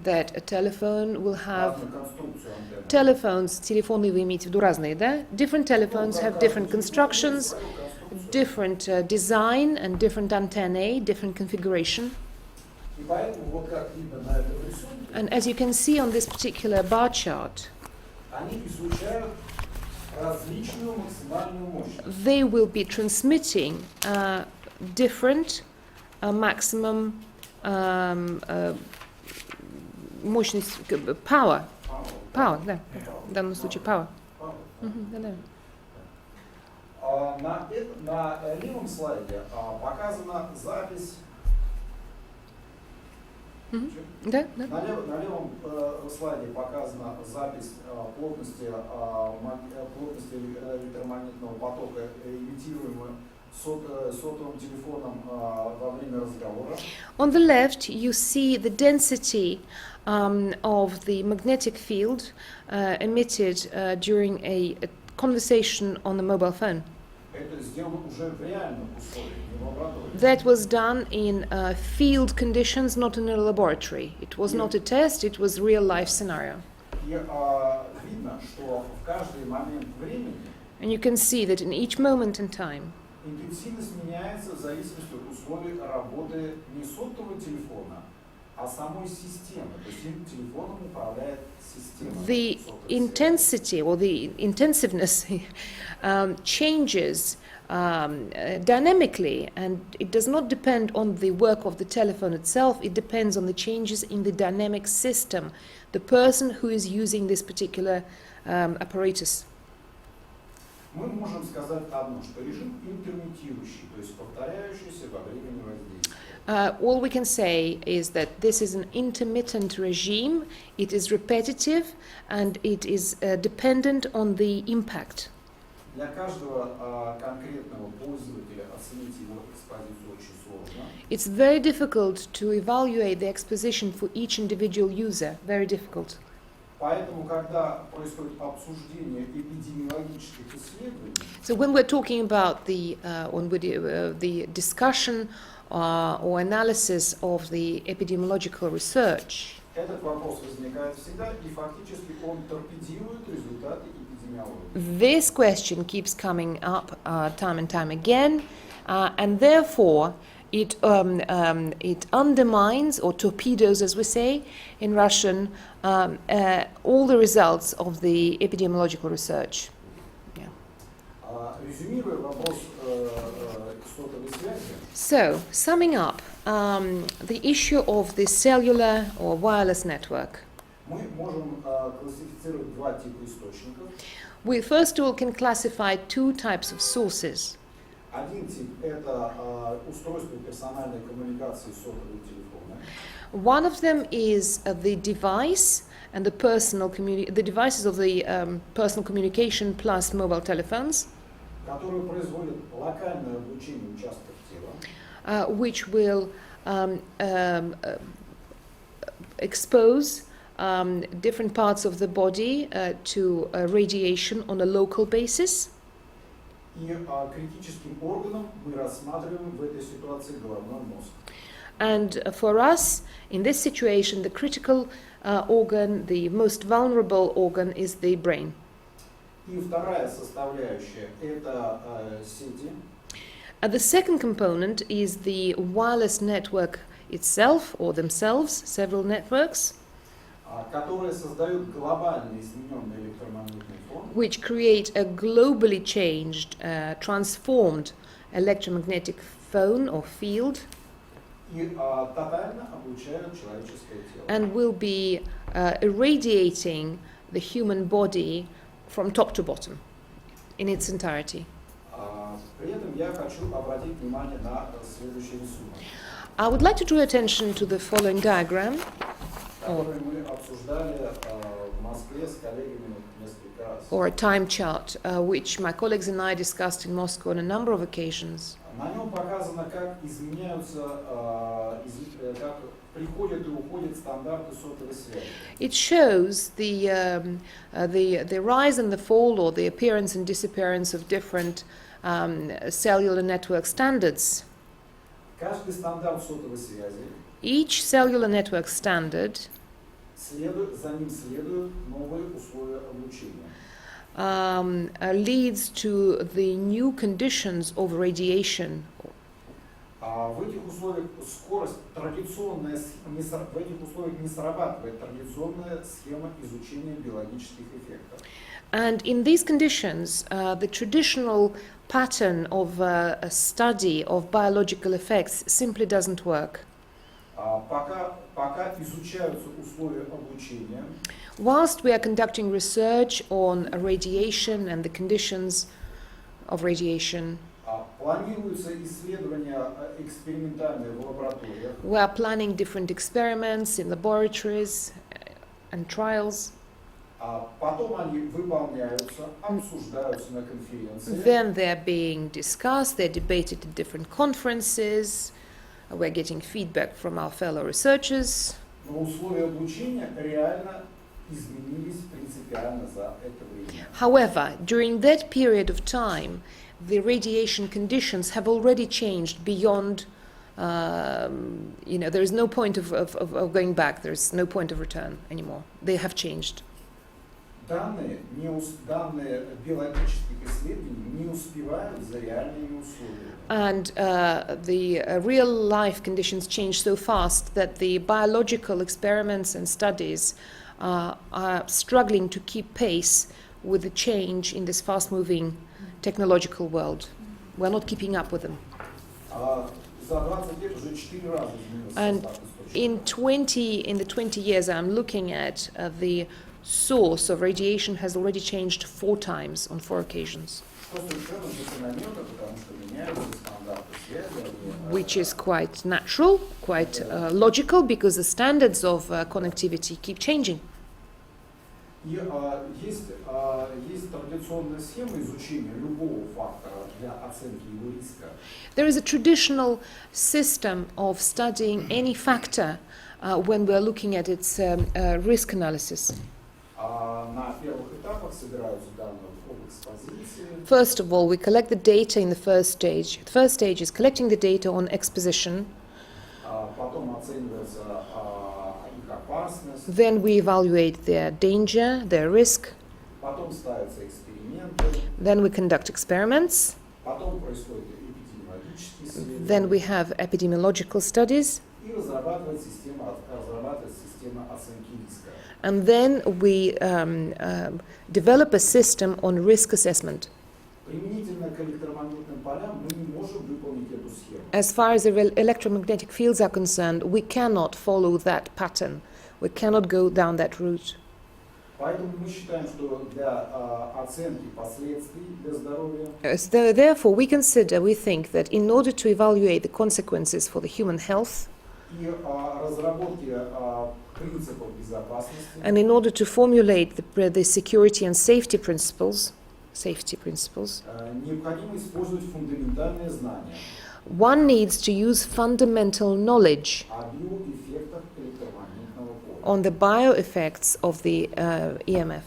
that a telephone will have разную конструкцию антенны. telephones, телефоны вы имеете в виду разные, да? Different telephones have different constructions, different design and different antennae, different configuration. И поэтому, вот как видно на этом рисунке, And as you can see on this particular bar chart, они излучают различную максимальную мощность. they will be transmitting different maximum мощность, power, да, в данном случае power. Да. На левом слайде показана запись. Да, да. На левом слайде показана запись плотности электромагнитного потока, имитируемого сотовым телефоном во время разговора. On the left, you see the density of the magnetic field emitted during a conversation on the mobile phone. Это сделано уже в реальных условиях, не в лаборатории. That was done in field conditions, not in a laboratory. It was not a test, it was real life scenario. И видно, что в каждый момент времени And you can see that in each moment in time, интенсивность меняется в зависимости от условий работы не сотового телефона, а самой системы. То есть телефоном управляет система. the intensity or the intensiveness changes dynamically, and it does not depend on the work of the telephone itself, it depends on the changes in the dynamic system, the person who is using this particular apparatus. Мы можем сказать одно, что режим интермитирующий, то есть повторяющийся во времени воздействия. All we can say is that this is an intermittent regime, it is repetitive, and it is dependent on the impact. Для каждого конкретного пользователя оценить его экспозицию очень сложно. It's very difficult to evaluate the exposition for each individual user, very difficult. Поэтому, когда происходит обсуждение эпидемиологических исследований, So when we're talking about the discussion or analysis of the epidemiological research, этот вопрос возникает всегда, и фактически он торпедирует результаты эпидемиологии. this question keeps coming up time and time again, and therefore it undermines or torpedoes, as we say in Russian, all the results of the epidemiological research. Yeah. Резюмируя вопрос сотовой связи, So, summing up the issue of the cellular or wireless network, мы можем классифицировать два типа источников. we first of all can classify two types of sources. Один тип – это устройство персональной коммуникации сотового телефона. One of them is the device and the the devices of the personal communication plus mobile telephones, которые производят локальное облучение участков тела, which will expose different parts of the body to radiation on a local basis. и критическим органом мы рассматриваем в этой ситуации головной мозг. And for us, in this situation, the critical organ, the most vulnerable organ, is the brain. И вторая составляющая – это сети, The second component is the wireless network itself, or themselves, several networks, которые создают глобальный измененный электромагнитный фон, which create a globally changed, transformed electromagnetic phone or field, и тотально облучают человеческое тело. and will be irradiating the human body from top to bottom in its entirety. При этом я хочу обратить внимание на следующий рисунок, I would like to draw attention to the following diagram, который мы обсуждали в Москве с коллегами несколько раз. or a time chart, which my colleagues and I discussed in Moscow on a number of occasions. На нем показано, как изменяются, как приходят и уходят стандарты сотовой связи. It shows the rise and the fall, or the appearance and disappearance of different cellular network standards. Каждый стандарт сотовой связи Each cellular network standard за ним следуют новые условия облучения. Leads to the new conditions of radiation. В этих условиях в этих условиях не срабатывает традиционная схема изучения биологических эффектов. And in these conditions, the traditional pattern of a study of biological effects simply doesn't work. Пока изучаются условия облучения, Whilst we are conducting research on radiation and the conditions of radiation. Планируются исследования экспериментальные в лабораториях. We are planning different experiments in laboratories and trials. Потом они выполняются, обсуждаются на конференции. Then they're being discussed, they're debated at different conferences. We're getting feedback from our fellow researchers. Но условия обучения реально изменились принципиально за это время. However, during that period of time, the radiation conditions have already changed beyond, there is no point of going back, there is no point of return anymore. They have changed. Данные биологических исследований не успевают за реальными условиями. And the real life conditions change so fast that the biological experiments and studies are struggling to keep pace with the change in this fast-moving technological world. We're not keeping up with them. За 20 лет уже 4 раза изменился And состав in the 20 years I'm looking at, the source of radiation has already changed 4 times on 4 occasions. Что совершенно закономерно, потому что меняются стандарты связи. Which is quite natural, quite logical, because the standards of connectivity keep changing. И есть традиционная схема изучения любого фактора для оценки его риска. There is a traditional system of studying any factor when we're looking at its risk analysis. На первых этапах собираются данные об экспозиции. First of all, we collect the data in the first stage. The first stage is collecting the data on exposition. Потом оценивается их опасность. Then we evaluate their danger, their risk. Потом ставятся эксперименты. Then we conduct experiments. Потом происходит эпидемиологические исследования. Then we have epidemiological studies. И разрабатывается система оценки риска. And then we develop a system on risk assessment. Применительно к электромагнитным полям мы не можем выполнить эту схему. As far as the electromagnetic fields are concerned, we cannot follow that pattern. We cannot go down that route. Поэтому мы считаем, что для оценки последствий для здоровья So therefore, we think that in order to evaluate the consequences for the human health, и разработки принципов безопасности and in order to formulate the security and safety principles, необходимо использовать фундаментальные знания one needs to use fundamental knowledge о биоэффектах электромагнитного поля. on the bioeffects of the EMF.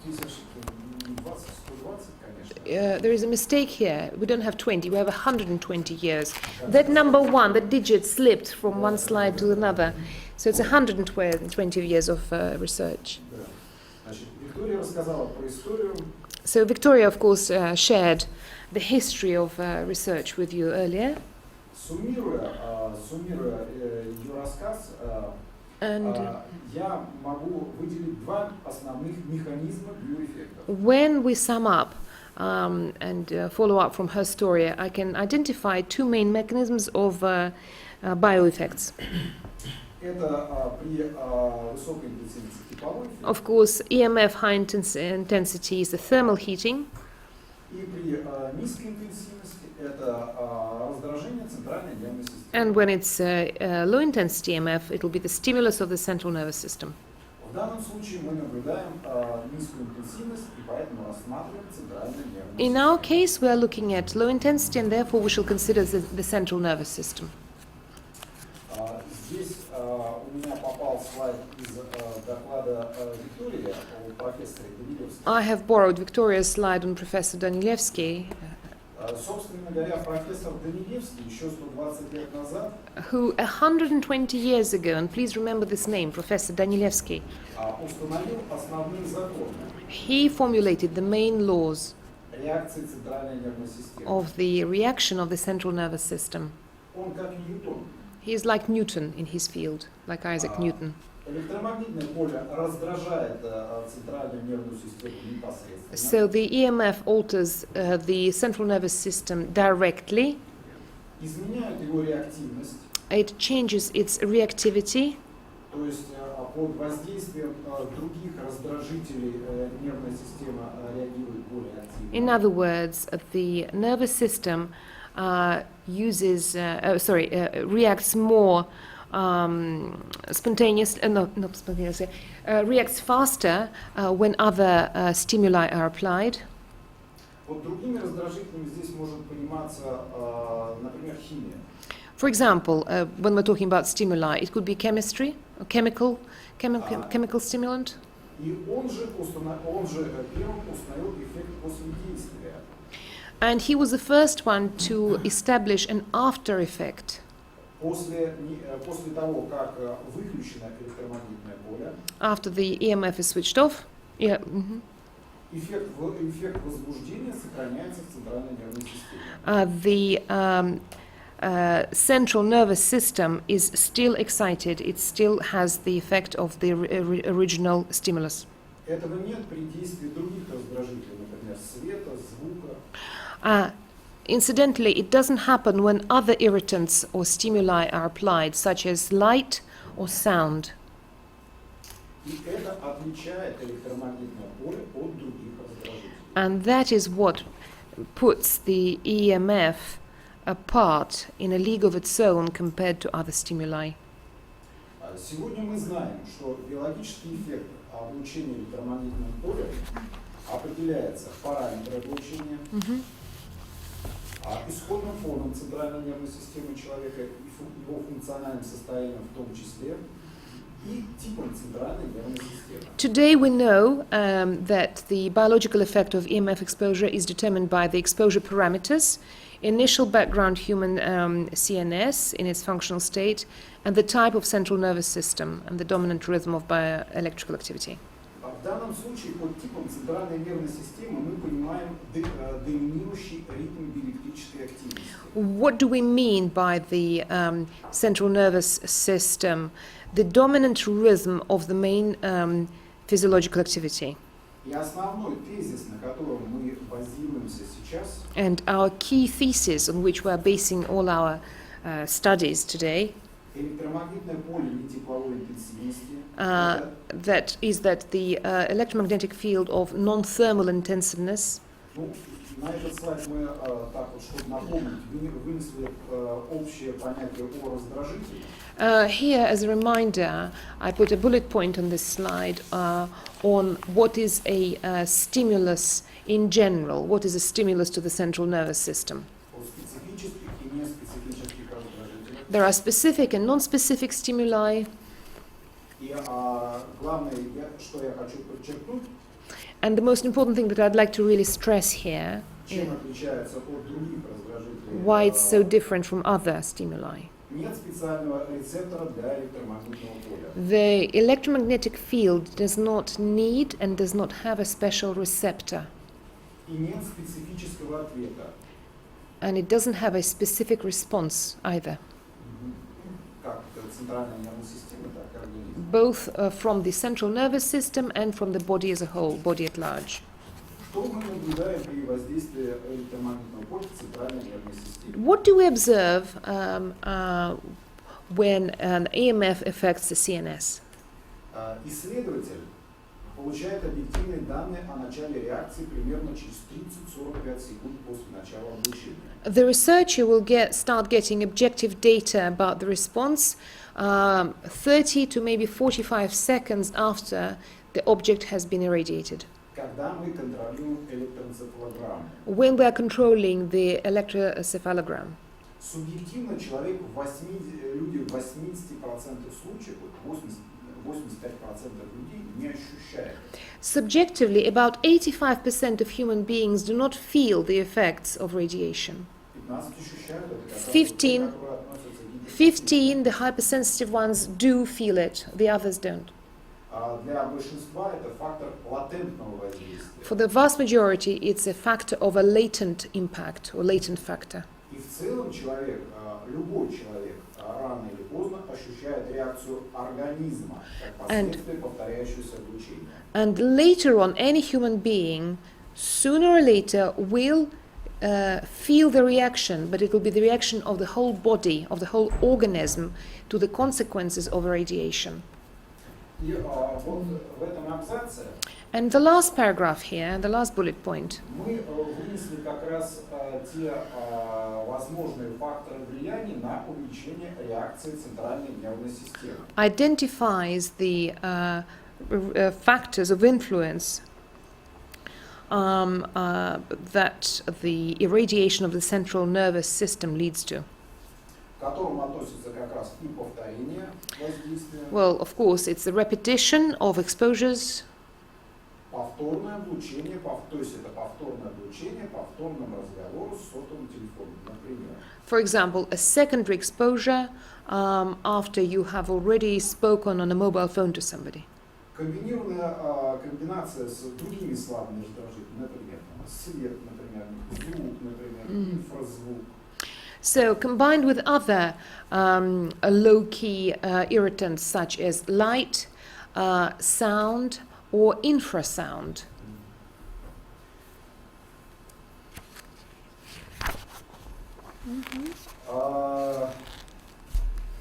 Здесь ошибка не 20, 120, конечно. There is a mistake here. We don't have 20, we have 120 years. That number 1, the digit slipped from one slide to another. So it's 120 years of research. Да. Значит, Виктория рассказала про историю. So Victoria, of course, shared the history of research with you earlier. Суммируя ее рассказ, And я могу выделить 2 основных механизма биоэффектов. when we sum up and follow up from her story, I can identify 2 main mechanisms of bioeffects. Это при высокой интенсивности тепловой эффект Of course, EMF high intensity is the thermal heating, и при низкой интенсивности это раздражение центральной нервной системы. and when it's low intensity EMF, it will be the stimulus of the central nervous system. В данном случае мы наблюдаем низкую интенсивность и поэтому рассматриваем центральную нервную In систему. our case, we are looking at low intensity, and therefore we shall consider the central nervous system. Здесь у меня попал слайд из доклада Виктории о профессоре Данилевском. I have borrowed Victoria's slide on Professor Danilevsky, Собственно говоря, профессор Данилевский еще 120 лет назад who 120 years ago, and please remember this name, Professor Danilevsky, установил основные законы he formulated the main laws реакции центральной нервной системы. of the reaction of the central nervous system. Он как Ньютон. He is like Newton in his field, like Isaac Newton. Электромагнитное поле раздражает центральную нервную систему непосредственно. So the EMF alters the central nervous system directly. Изменяет его реактивность. It changes its reactivity, То есть под воздействием других раздражителей нервная система реагирует более активно. In other words, the nervous system reacts more reacts faster when other stimuli are applied. Вот другими раздражителями здесь может пониматься, например, химия. For example, when we're talking about stimuli, it could be chemistry, or chemical stimulant. И он же первым установил эффект после действия. And he was the first one to establish an after effect. После того, как выключено электромагнитное поле, After the EMF is switched off, эффект возбуждения сохраняется в центральной нервной системе. The central nervous system is still excited. It still has the effect of the original stimulus. Этого нет при действии других раздражителей, например, света, звука. Incidentally, it doesn't happen when other irritants or stimuli are applied, such as light or sound. И это отличает электромагнитное поле от других раздражителей. And that is what puts the EMF apart in a league of its own compared to other stimuli. Сегодня мы знаем, что биологический эффект облучения электромагнитным полем определяется параметром облучения, исходным фоном центральной нервной системы человека и его функциональным состоянием в том числе, и типом центральной нервной системы. Today we know that the biological effect of EMF exposure is determined by the exposure parameters, initial background human CNS in its functional state, and the type of central nervous system and the dominant rhythm of bioelectrical activity. В данном случае под типом центральной нервной системы мы понимаем доминирующий ритм биоэлектрической активности. What do we mean by the central nervous system? The dominant rhythm of the main physiological activity. И основной тезис, на котором мы базируемся сейчас, And our key thesis on which we are basing all our studies today, электромагнитное поле нетепловой интенсивности, that is that the electromagnetic field of non-thermal intensiveness. На этот слайд мы, так вот, чтобы напомнить, вынесли общее понятие о раздражителе. Here, as a reminder, I put a bullet point on this slide on what is a stimulus in general, what is a stimulus to the central nervous system. О специфических и неспецифических раздражителях. There are specific and non-specific stimuli. И главное, что я хочу подчеркнуть, And the most important thing that I'd like to really stress here, чем отличается от других раздражителей. why it's so different from other stimuli. Нет специального рецептора для электромагнитного поля. The electromagnetic field does not need and does not have a special receptor, И нет специфического ответа. and it doesn't have a specific response either, Как центральная нервная система, так и организм. both from the central nervous system and from the body as a whole, body at large. Что мы наблюдаем при воздействии электромагнитного поля в центральной нервной системе? What do we observe when an EMF affects the CNS? Исследователь получает объективные данные о начале реакции примерно через 30-45 секунд после начала облучения. The researcher will start getting objective data about the response 30 to maybe 45 seconds after the object has been irradiated. Когда мы контролируем электроэнцефалограмму. When we are controlling the electroencephalogram. Субъективно человек люди в 80% случаев, 85% людей не ощущают. Subjectively, about 85% of human beings do not feel the effects of radiation. 15 ощущают это. 15, the hypersensitive ones do feel it, the others don't. Для большинства это фактор латентного воздействия. For the vast majority, it's a factor of a latent impact or latent factor. И в целом человек, любой человек, рано или поздно ощущает реакцию организма, как последствие повторяющегося облучения. And later on, any human being, sooner or later, will feel the reaction, but it will be the reaction of the whole body, of the whole organism, to the consequences of radiation. И вот в этом абзаце And the last paragraph here, the last bullet point, мы вынесли как раз те возможные факторы влияния на увеличение реакции центральной нервной системы. identifies the factors of influence that the irradiation of the central nervous system leads to. К которым относится как раз и повторение воздействия, Well, of course, it's the repetition of exposures, повторное облучение, то есть это повторное облучение повторному разговору с сотовым телефоном, например. for example, a secondary exposure after you have already spoken on a mobile phone to somebody. Комбинация с другими слабыми раздражителями, например, свет, например, звук, например, инфразвук. So, combined with other low-key irritants such as light, sound, or infrasound.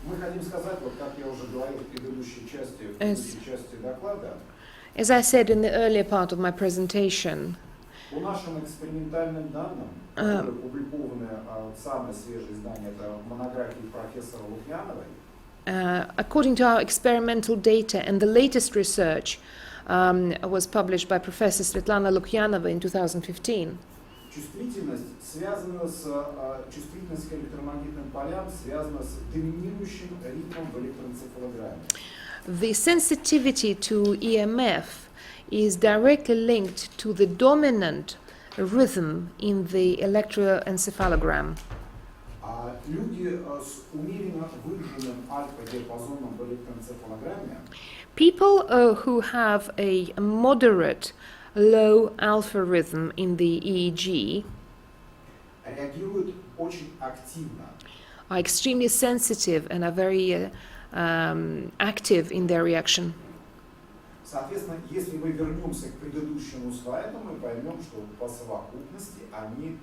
Мы хотим сказать, вот как я уже говорил в предыдущей части доклада, As I said in the earlier part of my presentation, по нашим экспериментальным данным, которые опубликованы, самое свежее издание, это монографии профессора Лукьяновой, according to our experimental data and the latest research was published by Professor Svetlana Lukyanova in 2015, чувствительность к электромагнитным полям связана с доминирующим ритмом в электроэнцефалограмме. the sensitivity to EMF is directly linked to the dominant rhythm in the electroencephalogram. Люди с умеренно выраженным альфа-диапазоном в электроэнцефалограмме People who have a moderate low alpha rhythm in the EEG реагируют очень активно. are extremely sensitive and are very active in their reaction. Соответственно, если мы вернемся к предыдущему слайду, мы поймем, что по совокупности они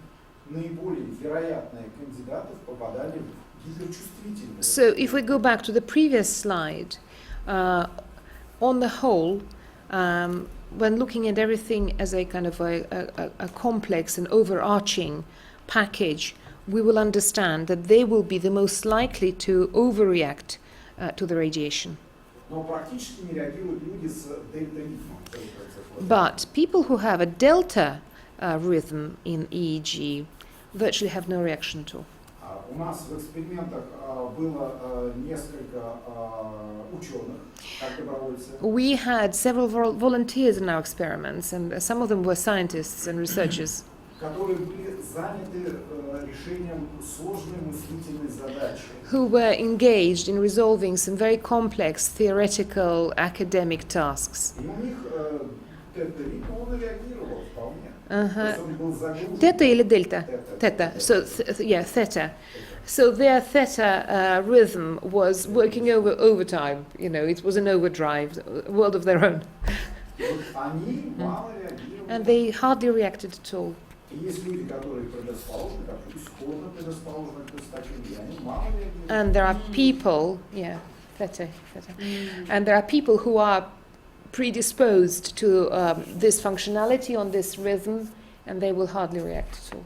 наиболее вероятные кандидаты в попадание в гиперчувствительные. So if we go back to the previous slide, on the whole, when looking at everything as a kind of a complex and overarching package, we will understand that they will be the most likely to overreact to the radiation. Но практически не реагируют люди с дельта-ритмом. But people who have a delta rhythm in EEG virtually have no reaction at all. У нас в экспериментах было несколько ученых, как добровольцы, We had several volunteers in our experiments, and some of them were scientists and researchers, которые были заняты решением сложной мыслительной задачи. who were engaged in resolving some very complex theoretical academic tasks. И у них тета-ритм, он реагировал вполне. То есть он был загружен. Theta или delta? Theta. Theta. So, yeah, theta. So their theta rhythm was working overtime. You know, it was an overdrive, a world of their own. И вот они мало реагировали. And they hardly reacted at all. И есть люди, которые предрасположены, как исходно предрасположены к источнику, и они мало реагируют. And there are people, yeah, theta. And there are people who are predisposed to this functionality on this rhythm, and they will hardly react at all.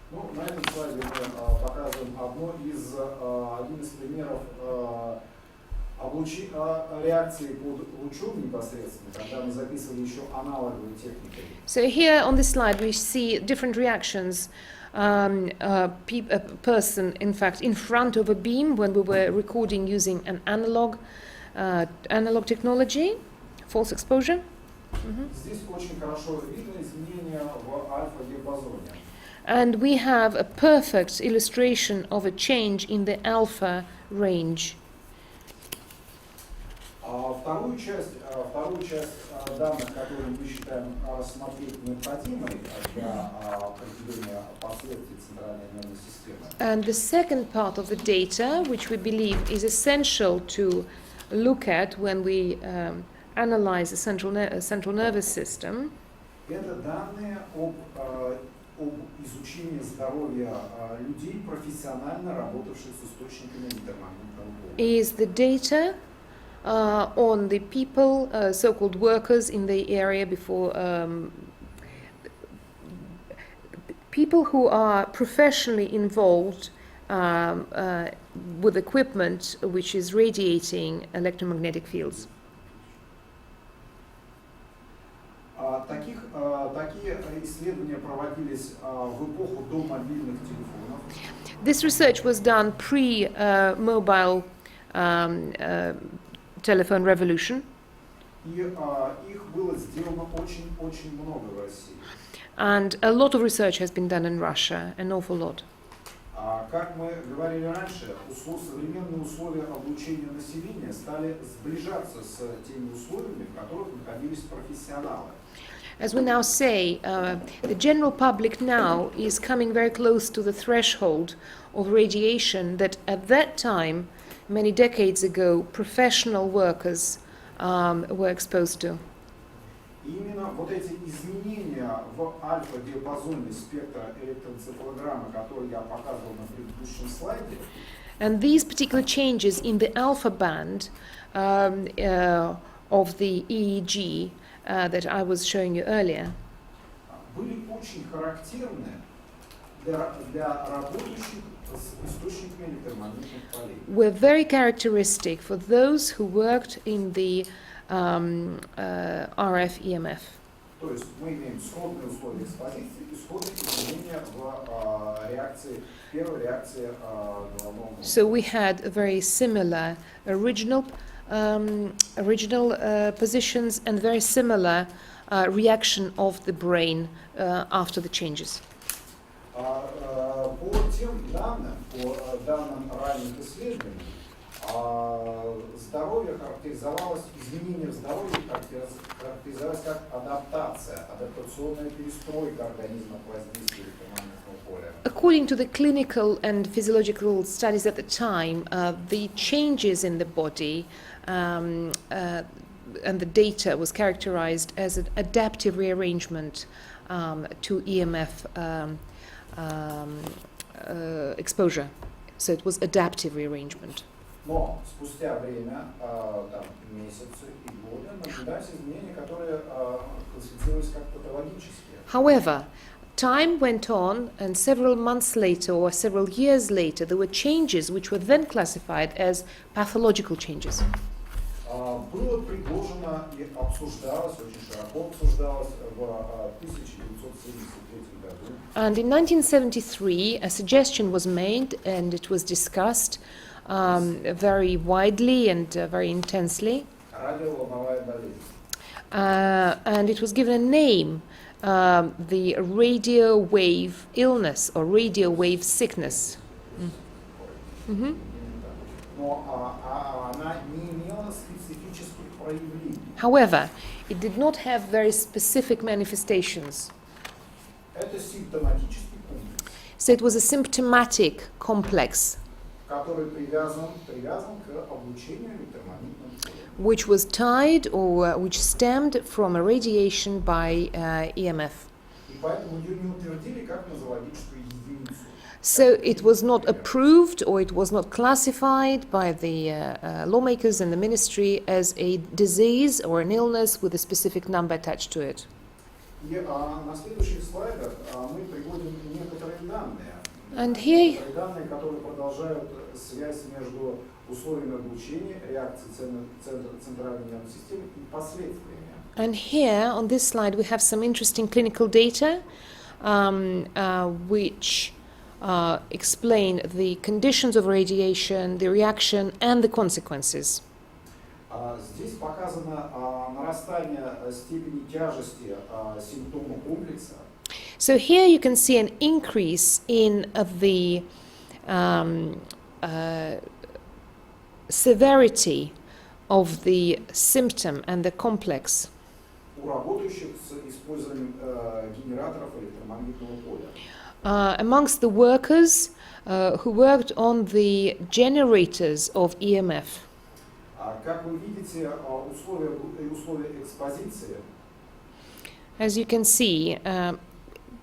Ну, на этом слайде мы показываем один из примеров реакции под лучом непосредственно, когда мы записывали еще аналоговой техникой. So here on this slide we see different reactions. A person, in fact, in front of a beam when we were recording using an analog technology, false exposure. Здесь очень хорошо видно изменения в альфа-диапазоне. And we have a perfect illustration of a change in the alpha range. Вторую часть данных, которые мы считаем рассмотреть необходимой для определения последствий центральной нервной системы. And the second part of the data, which we believe is essential to look at when we analyze the central nervous system, Это данные об изучении здоровья людей, профессионально работавших с источниками электромагнитного поля. is the data on the people, so-called workers in the area before people who are professionally involved with equipment which is radiating electromagnetic fields. Такие исследования проводились в эпоху до мобильных телефонов. This research was done pre-mobile telephone revolution. И их было сделано очень-очень много в России. And a lot of research has been done in Russia, an awful lot. Как мы говорили раньше, современные условия обучения населения стали сближаться с теми условиями, в которых находились профессионалы. As we now say, the general public now is coming very close to the threshold of radiation that at that time, many decades ago, professional workers were exposed to. Именно вот эти изменения в альфа-диапазоне спектра электроэнцефалограммы, которые я показывал на предыдущем слайде, And these particular changes in the alpha band of the EEG that I was showing you earlier были очень характерны для работающих с источниками электромагнитных полей. were very characteristic for those who worked in the RF EMF. То есть мы имеем сходные условия экспозиции и сходные изменения в реакции, первой реакции головного мозга. So we had a very similar original positions and very similar reaction of the brain after the changes. По данным ранних исследований, здоровье характеризовалось, изменение в здоровье характеризовалось как адаптационная перестройка организма к воздействию электромагнитного поля. According to the clinical and physiological studies at the time, the changes in the body and the data was characterized as an adaptive rearrangement to EMF exposure. So it was adaptive rearrangement. Но спустя время, там, месяцы и годы, наблюдаются изменения, которые классифицировались как патологические. However, time went on, and several months later or several years later, there were changes which were then classified as pathological changes. Было предложено и обсуждалось, очень широко обсуждалось в 1973 году. And in 1973, a suggestion was made, and it was discussed very widely and very intensely. Радиоволновая болезнь. And it was given a name, the radio wave illness or radio wave sickness. Mm-hmm. Но она не имела специфических проявлений. However, it did not have very specific manifestations. Это симптоматический комплекс, So it was a symptomatic complex который привязан к обучению электромагнитным полем. which was tied or which stemmed from a radiation by EMF. И поэтому ее не утвердили как нозологическую единицу. So it was not approved or it was not classified by the lawmakers and the ministry as a disease or an illness with a specific number attached to it. И на следующих слайдах мы приводим некоторые данные. And here, Некоторые данные, которые продолжают связь между условиями обучения, реакцией центральной нервной системы и последствиями. and here on this slide we have some interesting clinical data which explain the conditions of radiation, the reaction and the consequences. Здесь показано нарастание степени тяжести симптома комплекса. So here you can see an increase in the severity of the symptom and the complex У работающих с использованием генераторов электромагнитного поля. amongst the workers who worked on the generators of EMF. Как вы видите, условия экспозиции As you can see,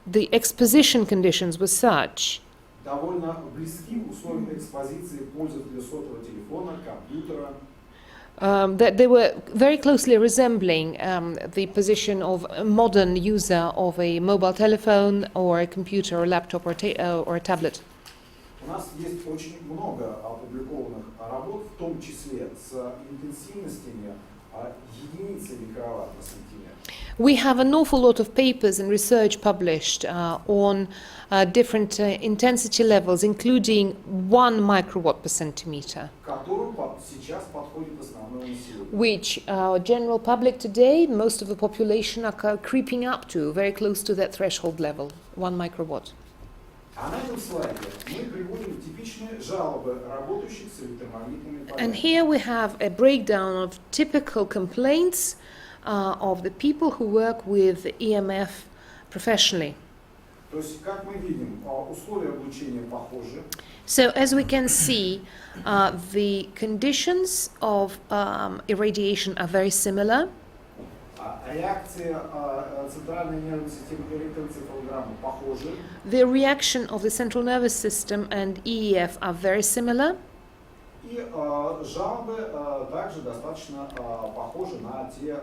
the exposition conditions were such довольно близки условиям экспозиции пользователя сотового телефона, компьютера. that they were very closely resembling the position of a modern user of a mobile telephone or a computer or laptop or a tablet. У нас есть очень много опубликованных работ, в том числе с интенсивностями единицы микроватт на сантиметр. We have an awful lot of papers and research published on different intensity levels, including 1 microwatt per centimeter, Которым сейчас подходит основное население. which our general public today, most of the population are creeping up to, very close to that threshold level, 1 microwatt. А на этом слайде мы приводим типичные жалобы работающих с электромагнитными полями. And here we have a breakdown of typical complaints of the people who work with EMF professionally. То есть, как мы видим, условия облучения похожи. So as we can see, the conditions of irradiation are very similar. Реакция центральной нервной системы электроэнцефалограммы похожи. The reaction of the central nervous system and EEF are very similar. И жалобы также достаточно похожи на те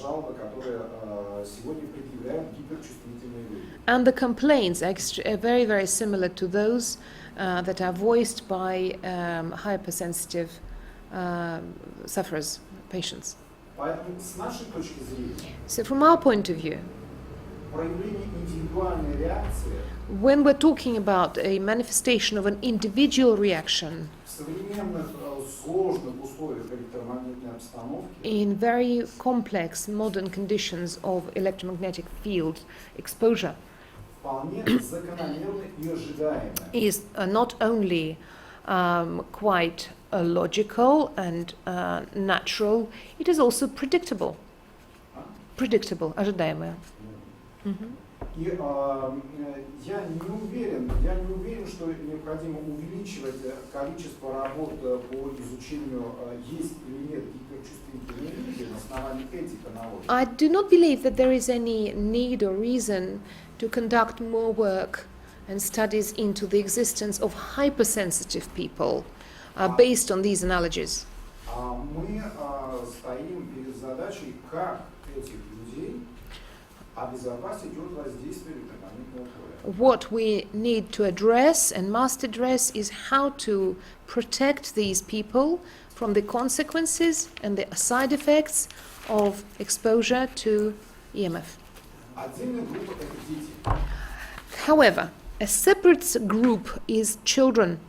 жалобы, которые сегодня предъявляют гиперчувствительные люди. And the complaints are very, very similar to those that are voiced by hypersensitive sufferers, patients. Поэтому с нашей точки зрения So from our point of view, проявление индивидуальной реакции when we're talking about a manifestation of an individual reaction в современных сложных условиях электромагнитной обстановки in very complex modern conditions of electromagnetic field exposure вполне закономерно и ожидаемо. is not only quite logical and natural, it is also predictable. Predictable, ожидаемое. И я не уверен, что необходимо увеличивать количество работ по изучению, есть или нет гиперчувствительные люди на основании этих аналогий. I do not believe that there is any need or reason to conduct more work and studies into the existence of hypersensitive people based on these analogies. Мы стоим перед задачей, как этих людей обезопасить от воздействия электромагнитного поля. What we need to address and must address is how to protect these people from the consequences and the side effects of exposure to EMF. Отдельная группа – это дети. However, a separate group is children.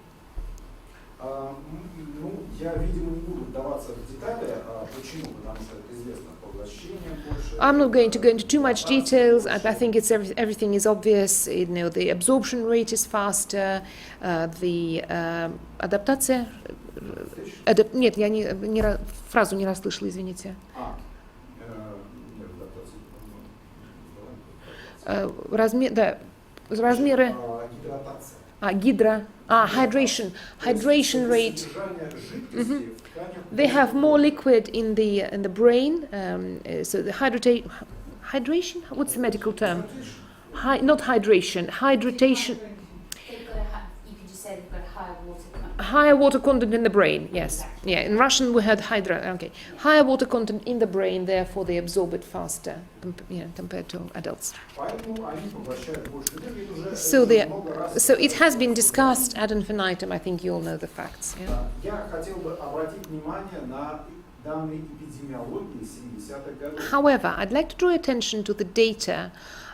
Я, видимо, не буду вдаваться в детали, почему, потому что это известно, поглощение больше. I'm not going to go into too much details. I think everything is obvious. You know, the absorption rate is faster. The адаптация. Нет, я фразу не расслышала, извините. Размер, да, размеры. Hydration rate. They have more liquid in the brain. So the hydration. What's the medical term? Not hydration. Hydratation. You could just say they've got higher water content. Higher water content in the brain. Yes. Yeah. In Russian we had Okay. Higher water content in the brain. Therefore they absorb it faster. Compared to adults. So it has been discussed ad infinitum. I think you all know the facts. Yeah? However, I'd like to draw attention to the data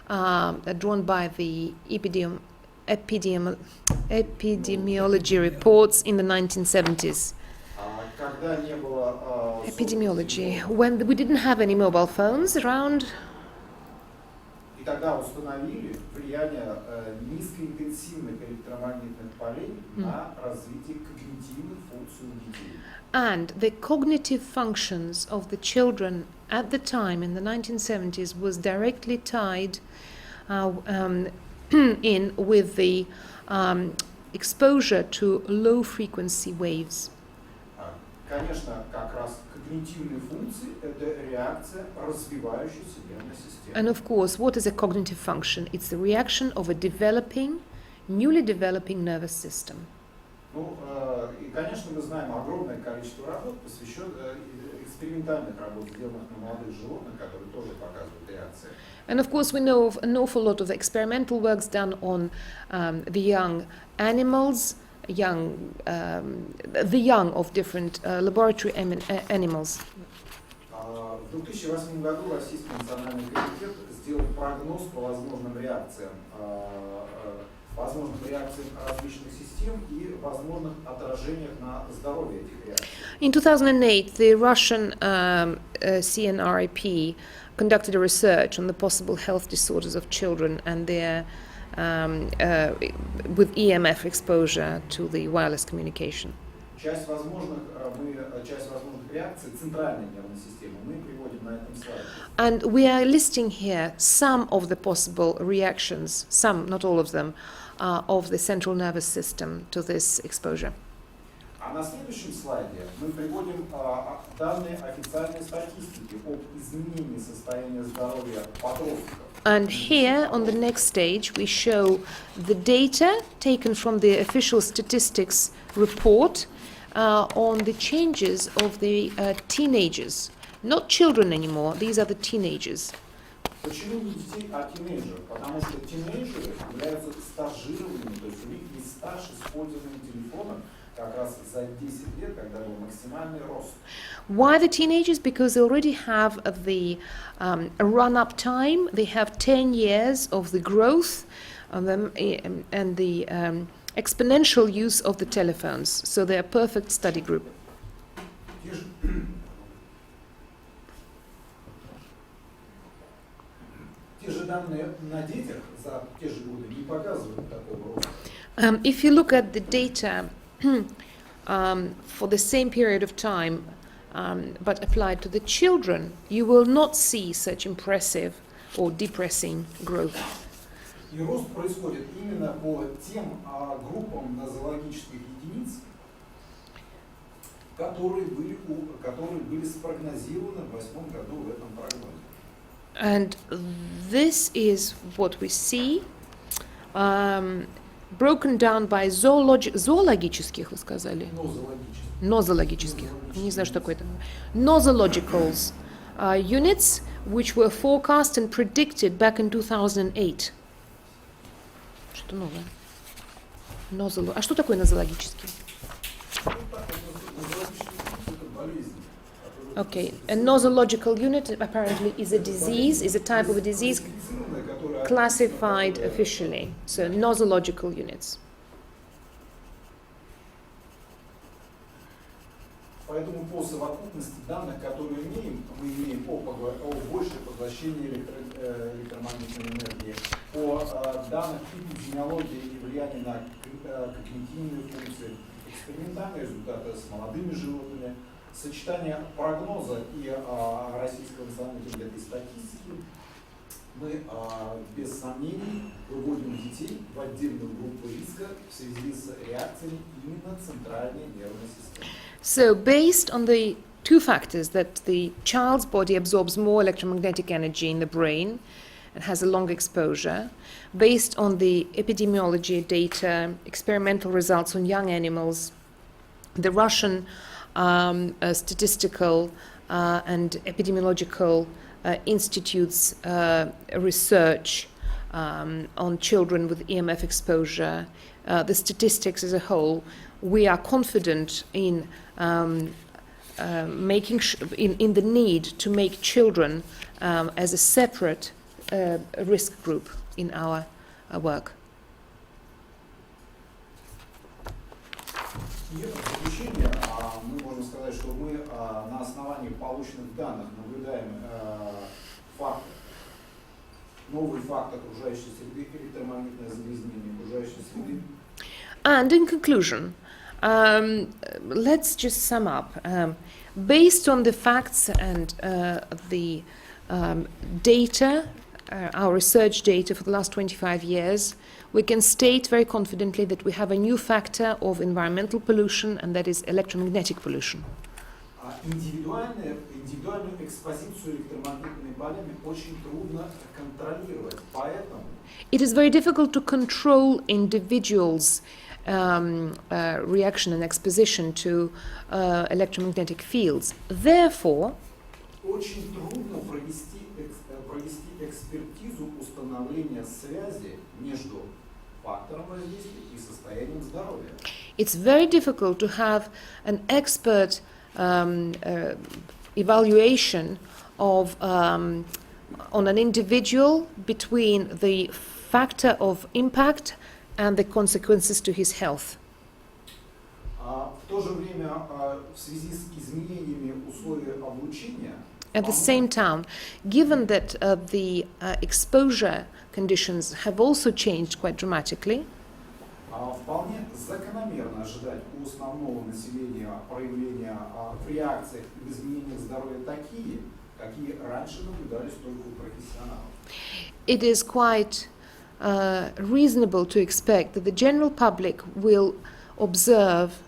drawn by the epidemiology reports in the 1970s. Epidemiology, when we didn't have any mobile phones around. И тогда установили влияние низкоинтенсивных электромагнитных полей на развитие когнитивных функций у детей. And the cognitive functions of the children at the time in the 1970s was directly tied in with the exposure to low frequency waves. Конечно, как раз когнитивные функции – это реакция развивающейся нервной системы. And of course, what is a cognitive function? It's the reaction of a newly developing nervous system. Ну, и, конечно, мы знаем огромное количество работ, посвященных экспериментальных работ, сделанных на молодых животных, которые тоже показывают реакции. And of course, we know of an awful lot of experimental works done on the young animals, the young of different laboratory animals. В 2008 году Российский национальный комитет сделал прогноз по возможным реакциям различных систем и возможных отражениях на здоровье этих реакций. In 2008, the Russian CNRIP conducted a research on the possible health disorders of children and their with EMF exposure to the wireless communication. Часть возможных реакций центральной нервной системы мы приводим на этом слайде. And we are listing here some of the possible reactions, some, not all of them, of the central nervous system to this exposure. А на следующем слайде мы приводим данные официальной статистики об изменении состояния здоровья подростков. And here on the next stage we show the data taken from the official statistics report on the changes of the teenagers. Not children anymore, these are the teenagers. Почему не детей, а тинейджеров? Потому что тинейджеры являются стажированными, то есть у них есть стаж использования телефона как раз за 10 лет, когда был максимальный рост. Why the teenagers? Because they already have the run-up time, they have 10 years of the growth of them and the exponential use of the telephones, so they are a perfect study group. Те же данные на детях за те же годы не показывают такого роста. If you look at the data for the same period of time, but applied to the children, you will not see such impressive or depressing growth. И рост происходит именно по тем группам нозологических единиц, которые были спрогнозированы в 2008 году в этом прогнозе. And this is what we see, broken down by zoologических, вы сказали? Нозологических. Не знаю, что такое это. Nosological units, which were forecast and predicted back in 2008. Что новое? А что такое нозологический? Okay, a nosological unit apparently is a disease, is a type of a disease classified officially. So nosological units. Поэтому по совокупности данных, которые мы имеем о большей поглощении электромагнитной энергии, по данным эпидемиологии и влияния на когнитивные функции, экспериментальные результаты с молодыми животными, сочетание прогноза и российского национального комитета и статистики, мы без сомнений выводим детей в отдельную группу риска в связи с реакциями именно центральной нервной системы. So based on the two factors, that the child's body absorbs more electromagnetic energy in the brain and has a long exposure, based on the epidemiology data, experimental results on young animals, the Russian statistical and epidemiological institutes research on children with EMF exposure, the statistics as a whole, we are confident in making in the need to make children as a separate risk group in our work. И в заключение мы можем сказать, что мы на основании полученных данных наблюдаем новый факт окружающей среды, электромагнитное загрязнение окружающей среды. And in conclusion, let's just sum up. Based on the facts and the data, our research data for the last 25 years, we can state very confidently that we have a new factor of environmental pollution, and that is electromagnetic pollution. Индивидуальную экспозицию электромагнитными полями очень трудно контролировать, поэтому It is very difficult to control individuals' reaction and exposition to electromagnetic fields. Therefore, очень трудно провести экспертизу установления связи между фактором воздействия и состоянием здоровья. it's very difficult to have an expert evaluation of on an individual between the factor of impact and the consequences to his health. В то же время, в связи с изменениями условий облучения, At the same time, given that the exposure conditions have also changed quite dramatically, вполне закономерно ожидать у основного населения проявления в реакциях и в изменениях здоровья такие, какие раньше наблюдались только у профессионалов. it is quite reasonable to expect that the general public will observe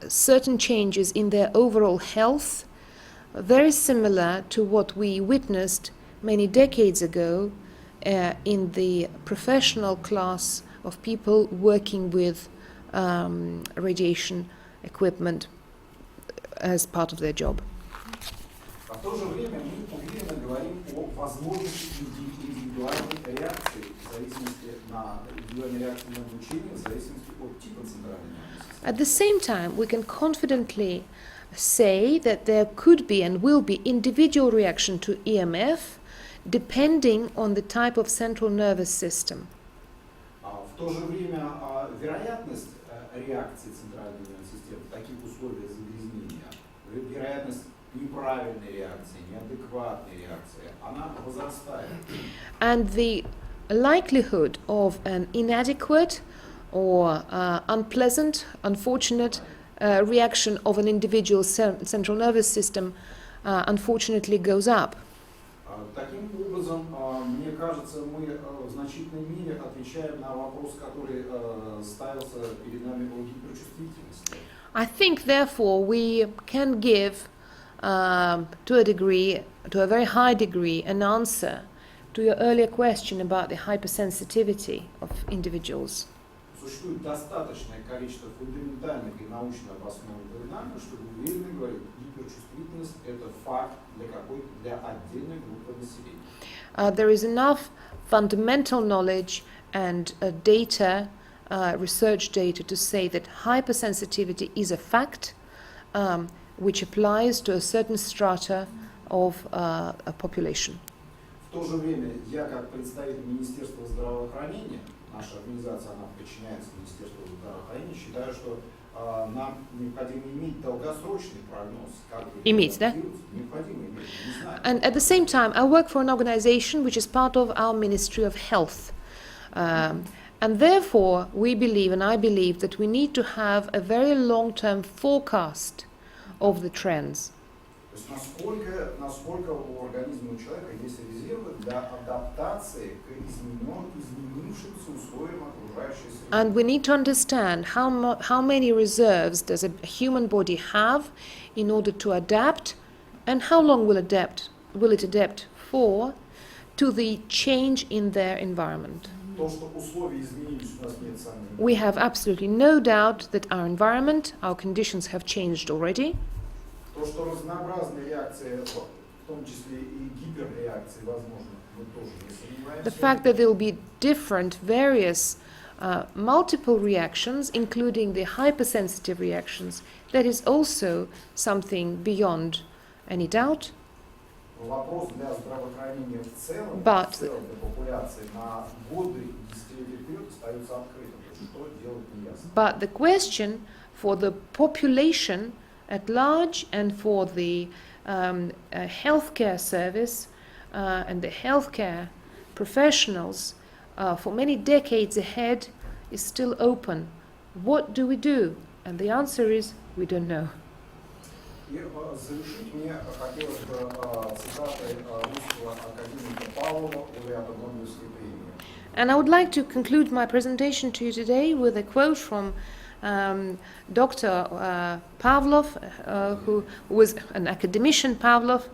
certain changes in their overall health, very similar to what we witnessed many decades ago in the professional class of people working with radiation equipment as part of their job. В то же время мы уверенно говорим о возможности индивидуальной реакции в зависимости на индивидуальной реакции на облучение в зависимости от типа центральной нервной системы. At the same time, we can confidently say that there could be and will be individual reaction to EMF depending on the type of central nervous system. В то же время вероятность реакции центральной нервной системы в таких условиях загрязнения, вероятность неправильной реакции, неадекватной реакции, она возрастает. And the likelihood of an inadequate or unpleasant, unfortunate reaction of an individual central nervous system unfortunately goes up. Таким образом, мне кажется, мы в значительной мере отвечаем на вопрос, который ставился перед нами о гиперчувствительности. I think, therefore, we can give, to a very high degree, an answer to your earlier question about the hypersensitivity of individuals. Существует достаточное количество фундаментальных и научно обоснованных данных, чтобы уверенно говорить, гиперчувствительность – это факт для отдельной группы населения. There is enough fundamental knowledge and data, research data, to say that hypersensitivity is a fact which applies to a certain strata of a population. В то же время я, как представитель Министерства здравоохранения, наша организация, она подчиняется Министерству здравоохранения, считаю, что нам необходимо иметь долгосрочный прогноз. Иметь, да? Необходимо иметь, не знаю. And at the same time, I work for an organization which is part of our Ministry of Health. And therefore, we believe, and I believe, that we need to have a very long-term forecast of the trends. То есть насколько у организма у человека есть резервы для адаптации к изменившимся условиям окружающей среды. And we need to understand how many reserves does a human body have in order to adapt, and how long will it adapt for to the change in their environment. То, что условия изменились, у нас нет сомнений. We have absolutely no doubt that our environment, our conditions have changed already. То, что разнообразные реакции, в том числе и гиперреакции, возможно, мы тоже не сомневаемся. The fact that there will be different, various, multiple reactions, including the hypersensitive reactions, that is also something beyond any doubt. Вопрос для здравоохранения в целом, But для популяции на годы и десятилетия вперед остается открытым. Что делать неясно. But the question for the population at large and for the healthcare service and the healthcare professionals for many decades ahead is still open. What do we do? And the answer is, we don't know. И завершить мне хотелось бы цитатой русского академика Павлова, лауреата Нобелевской премии. And I would like to conclude my presentation to you today with a quote from Dr. Pavlov, who was an academician, Pavlov,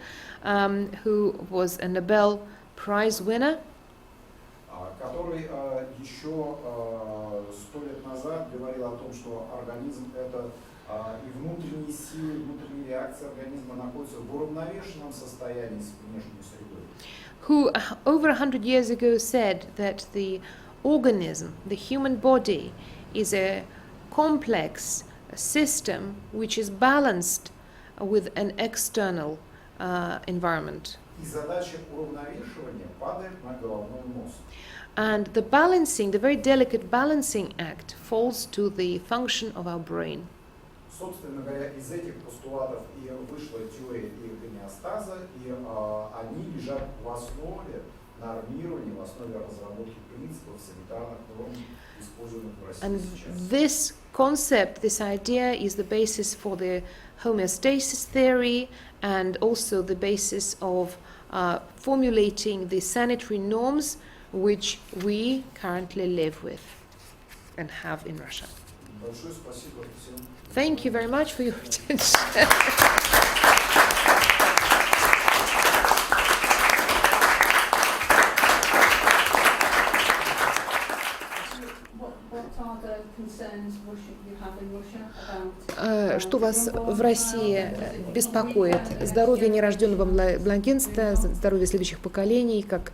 who was a Nobel Prize winner. который еще 100 лет назад говорил о том, что организм это и внутренние силы, внутренние реакции организма находятся в уравновешенном состоянии с внешней средой. Who over 100 years ago said that the organism, the human body, is a complex system which is balanced with an external environment. И задача уравновешивания падает на головной мозг. And the balancing, the very delicate balancing act, falls to the function of our brain. Собственно говоря, из этих постулатов и вышла теория гомеостаза, и они лежат в основе нормирования, в основе разработки принципов санитарных норм, используемых в России And сейчас. this concept, this idea, is the basis for the homeostasis theory and also the basis of formulating the sanitary norms which we currently live with and have in Russia. Большое спасибо всем. Thank you very much for your attention. What are the concerns you have in Russia about? Что вас в России беспокоит? Здоровье нерожденного младенца, здоровье следующих поколений, как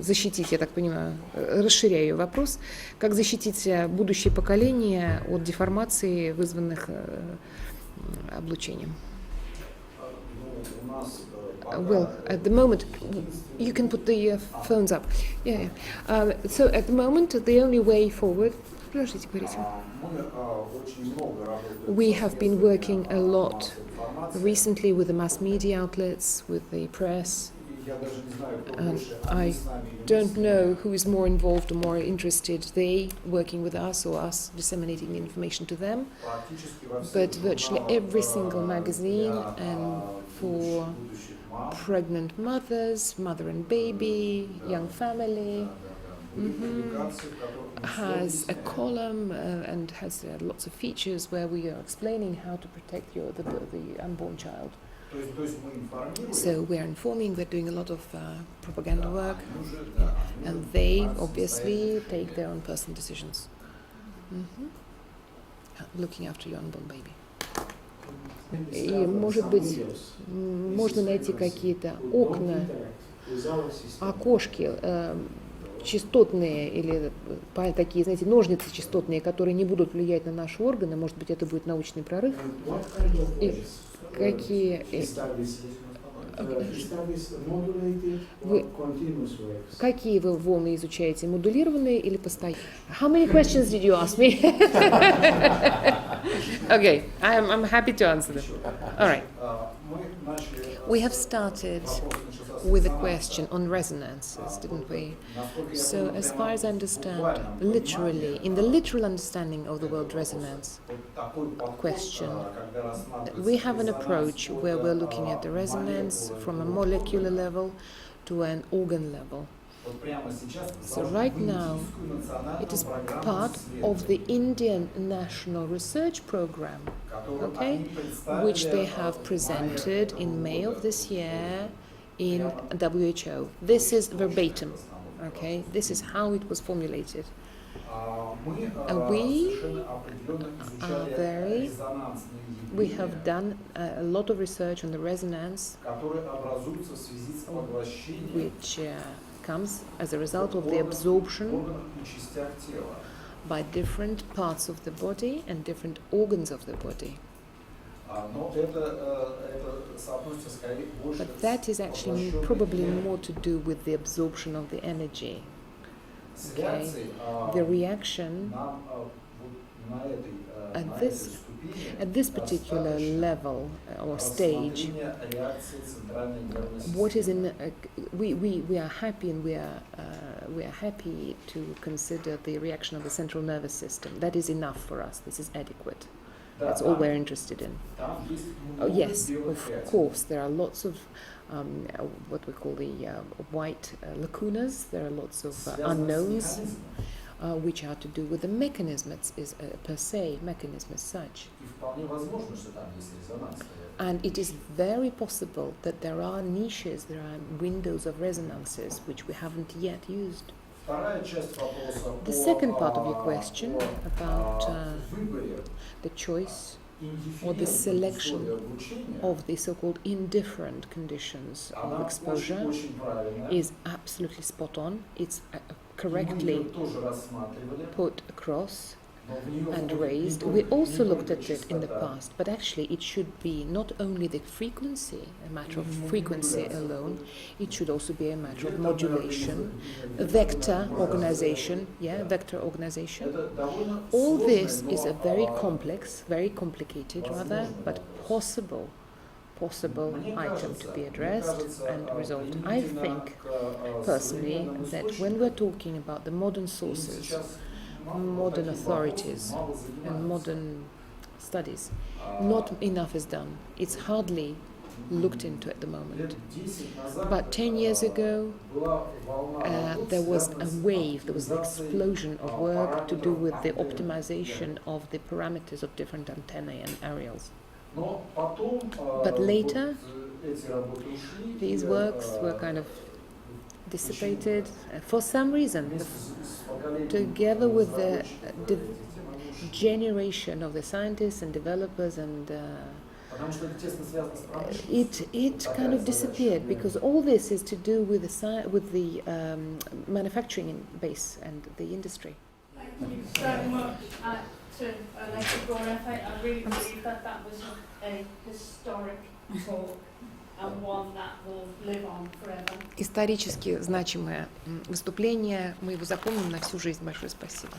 защитить, я так понимаю, расширяю вопрос, как защитить будущее поколение от деформации, вызванных облучением? Well, at the moment, you can put the phones up. Yeah. So at the moment, the only way forward. Подождите, говорите. We have been working a lot recently with the mass media outlets, with the press. And I don't know who is more involved or more interested, they working with us or us disseminating the information to them. But virtually every single magazine and for pregnant mothers, mother and baby, young family, has a column and has lots of features where we are explaining how to protect the unborn child. So we're informing, we're doing a lot of propaganda work, and they obviously take their own personal decisions. Looking after your unborn baby. И, может быть, можно найти какие-то окна, окошки частотные или такие, знаете, ножницы частотные, которые не будут влиять на наши органы. Может быть, это будет научный прорыв. И какие вы волны изучаете? Модулированные или постоянные? How many questions did you ask me? Okay, I'm happy to answer them. All right. We have started with a question on resonances, didn't we? So, as far as I understand, literally, in the literal understanding of the word resonance question, we have an approach where we're looking at the resonance from a molecular level to an organ level. So right now, it is part of the Indian National Research Program, okay, which they have presented in May of this year in WHO. This is verbatim, okay, this is how it was formulated. We have done a lot of research on the resonance, which comes as a result of the absorption by different parts of the body and different organs of the body. But that is actually probably more to do with the absorption of the energy. Okay? The reaction at this particular level or stage, what is in we are happy and we are happy to consider the reaction of the central nervous system. That is enough for us. This is adequate. That's all we're interested in. Oh, yes, of course, there are lots of what we call the white lacunas. There are lots of unknowns, which are to do with the mechanism per se, mechanism as such. And it is very possible that there are niches, there are windows of resonances which we haven't yet used. Вторая часть вопроса The second part of your о question about выборе the choice or the индифферентных selection условий обучения, of the so-called indifferent conditions of она exposure очень правильная. is absolutely spot on. It's И мы correctly ее тоже рассматривали, put across но в нее and входит raised. не We только- also не looked только at it in the частота, past, but actually it should be not only the frequency, a matter of и frequency модуляция alone, входит. it should also be a matter of Векторная modulation, организация, vector векторная organization, Да. vector organization. Это довольно All сложное, this но, is a very complex, very complicated rather, возможный but вопрос. possible Мне item кажется, to be мне addressed кажется, and resolved. I применительно think к, personally современным that when источникам, we're talking about the modern и sources, сейчас modern таким authorities вопросом мало and занимаются. modern studies, А, not enough is done. It's hardly looked into at the moment. лет 10 назад, But 10 years ago, была волна работ, there was a связанная с wave, there was an оптимизацией, explosion of work to do with the параметров optimization of the parameters of different antennae and aerials. Но потом, But later, эти работы ушли, These и, works were kind of dissipated for some reason, вместе с поколением together with the разработчиков the эти темы ушли. generation of the scientists and developers, and Потому что это тесно связано с промышленностью. it kind of disappeared because all this is to do with the manufacturing base and the industry. Thank you so much to Oleg Grigoriev. I really believe that was a historic talk and one that will live on forever. Исторически значимое выступление, мы его запомним на всю жизнь. Большое спасибо.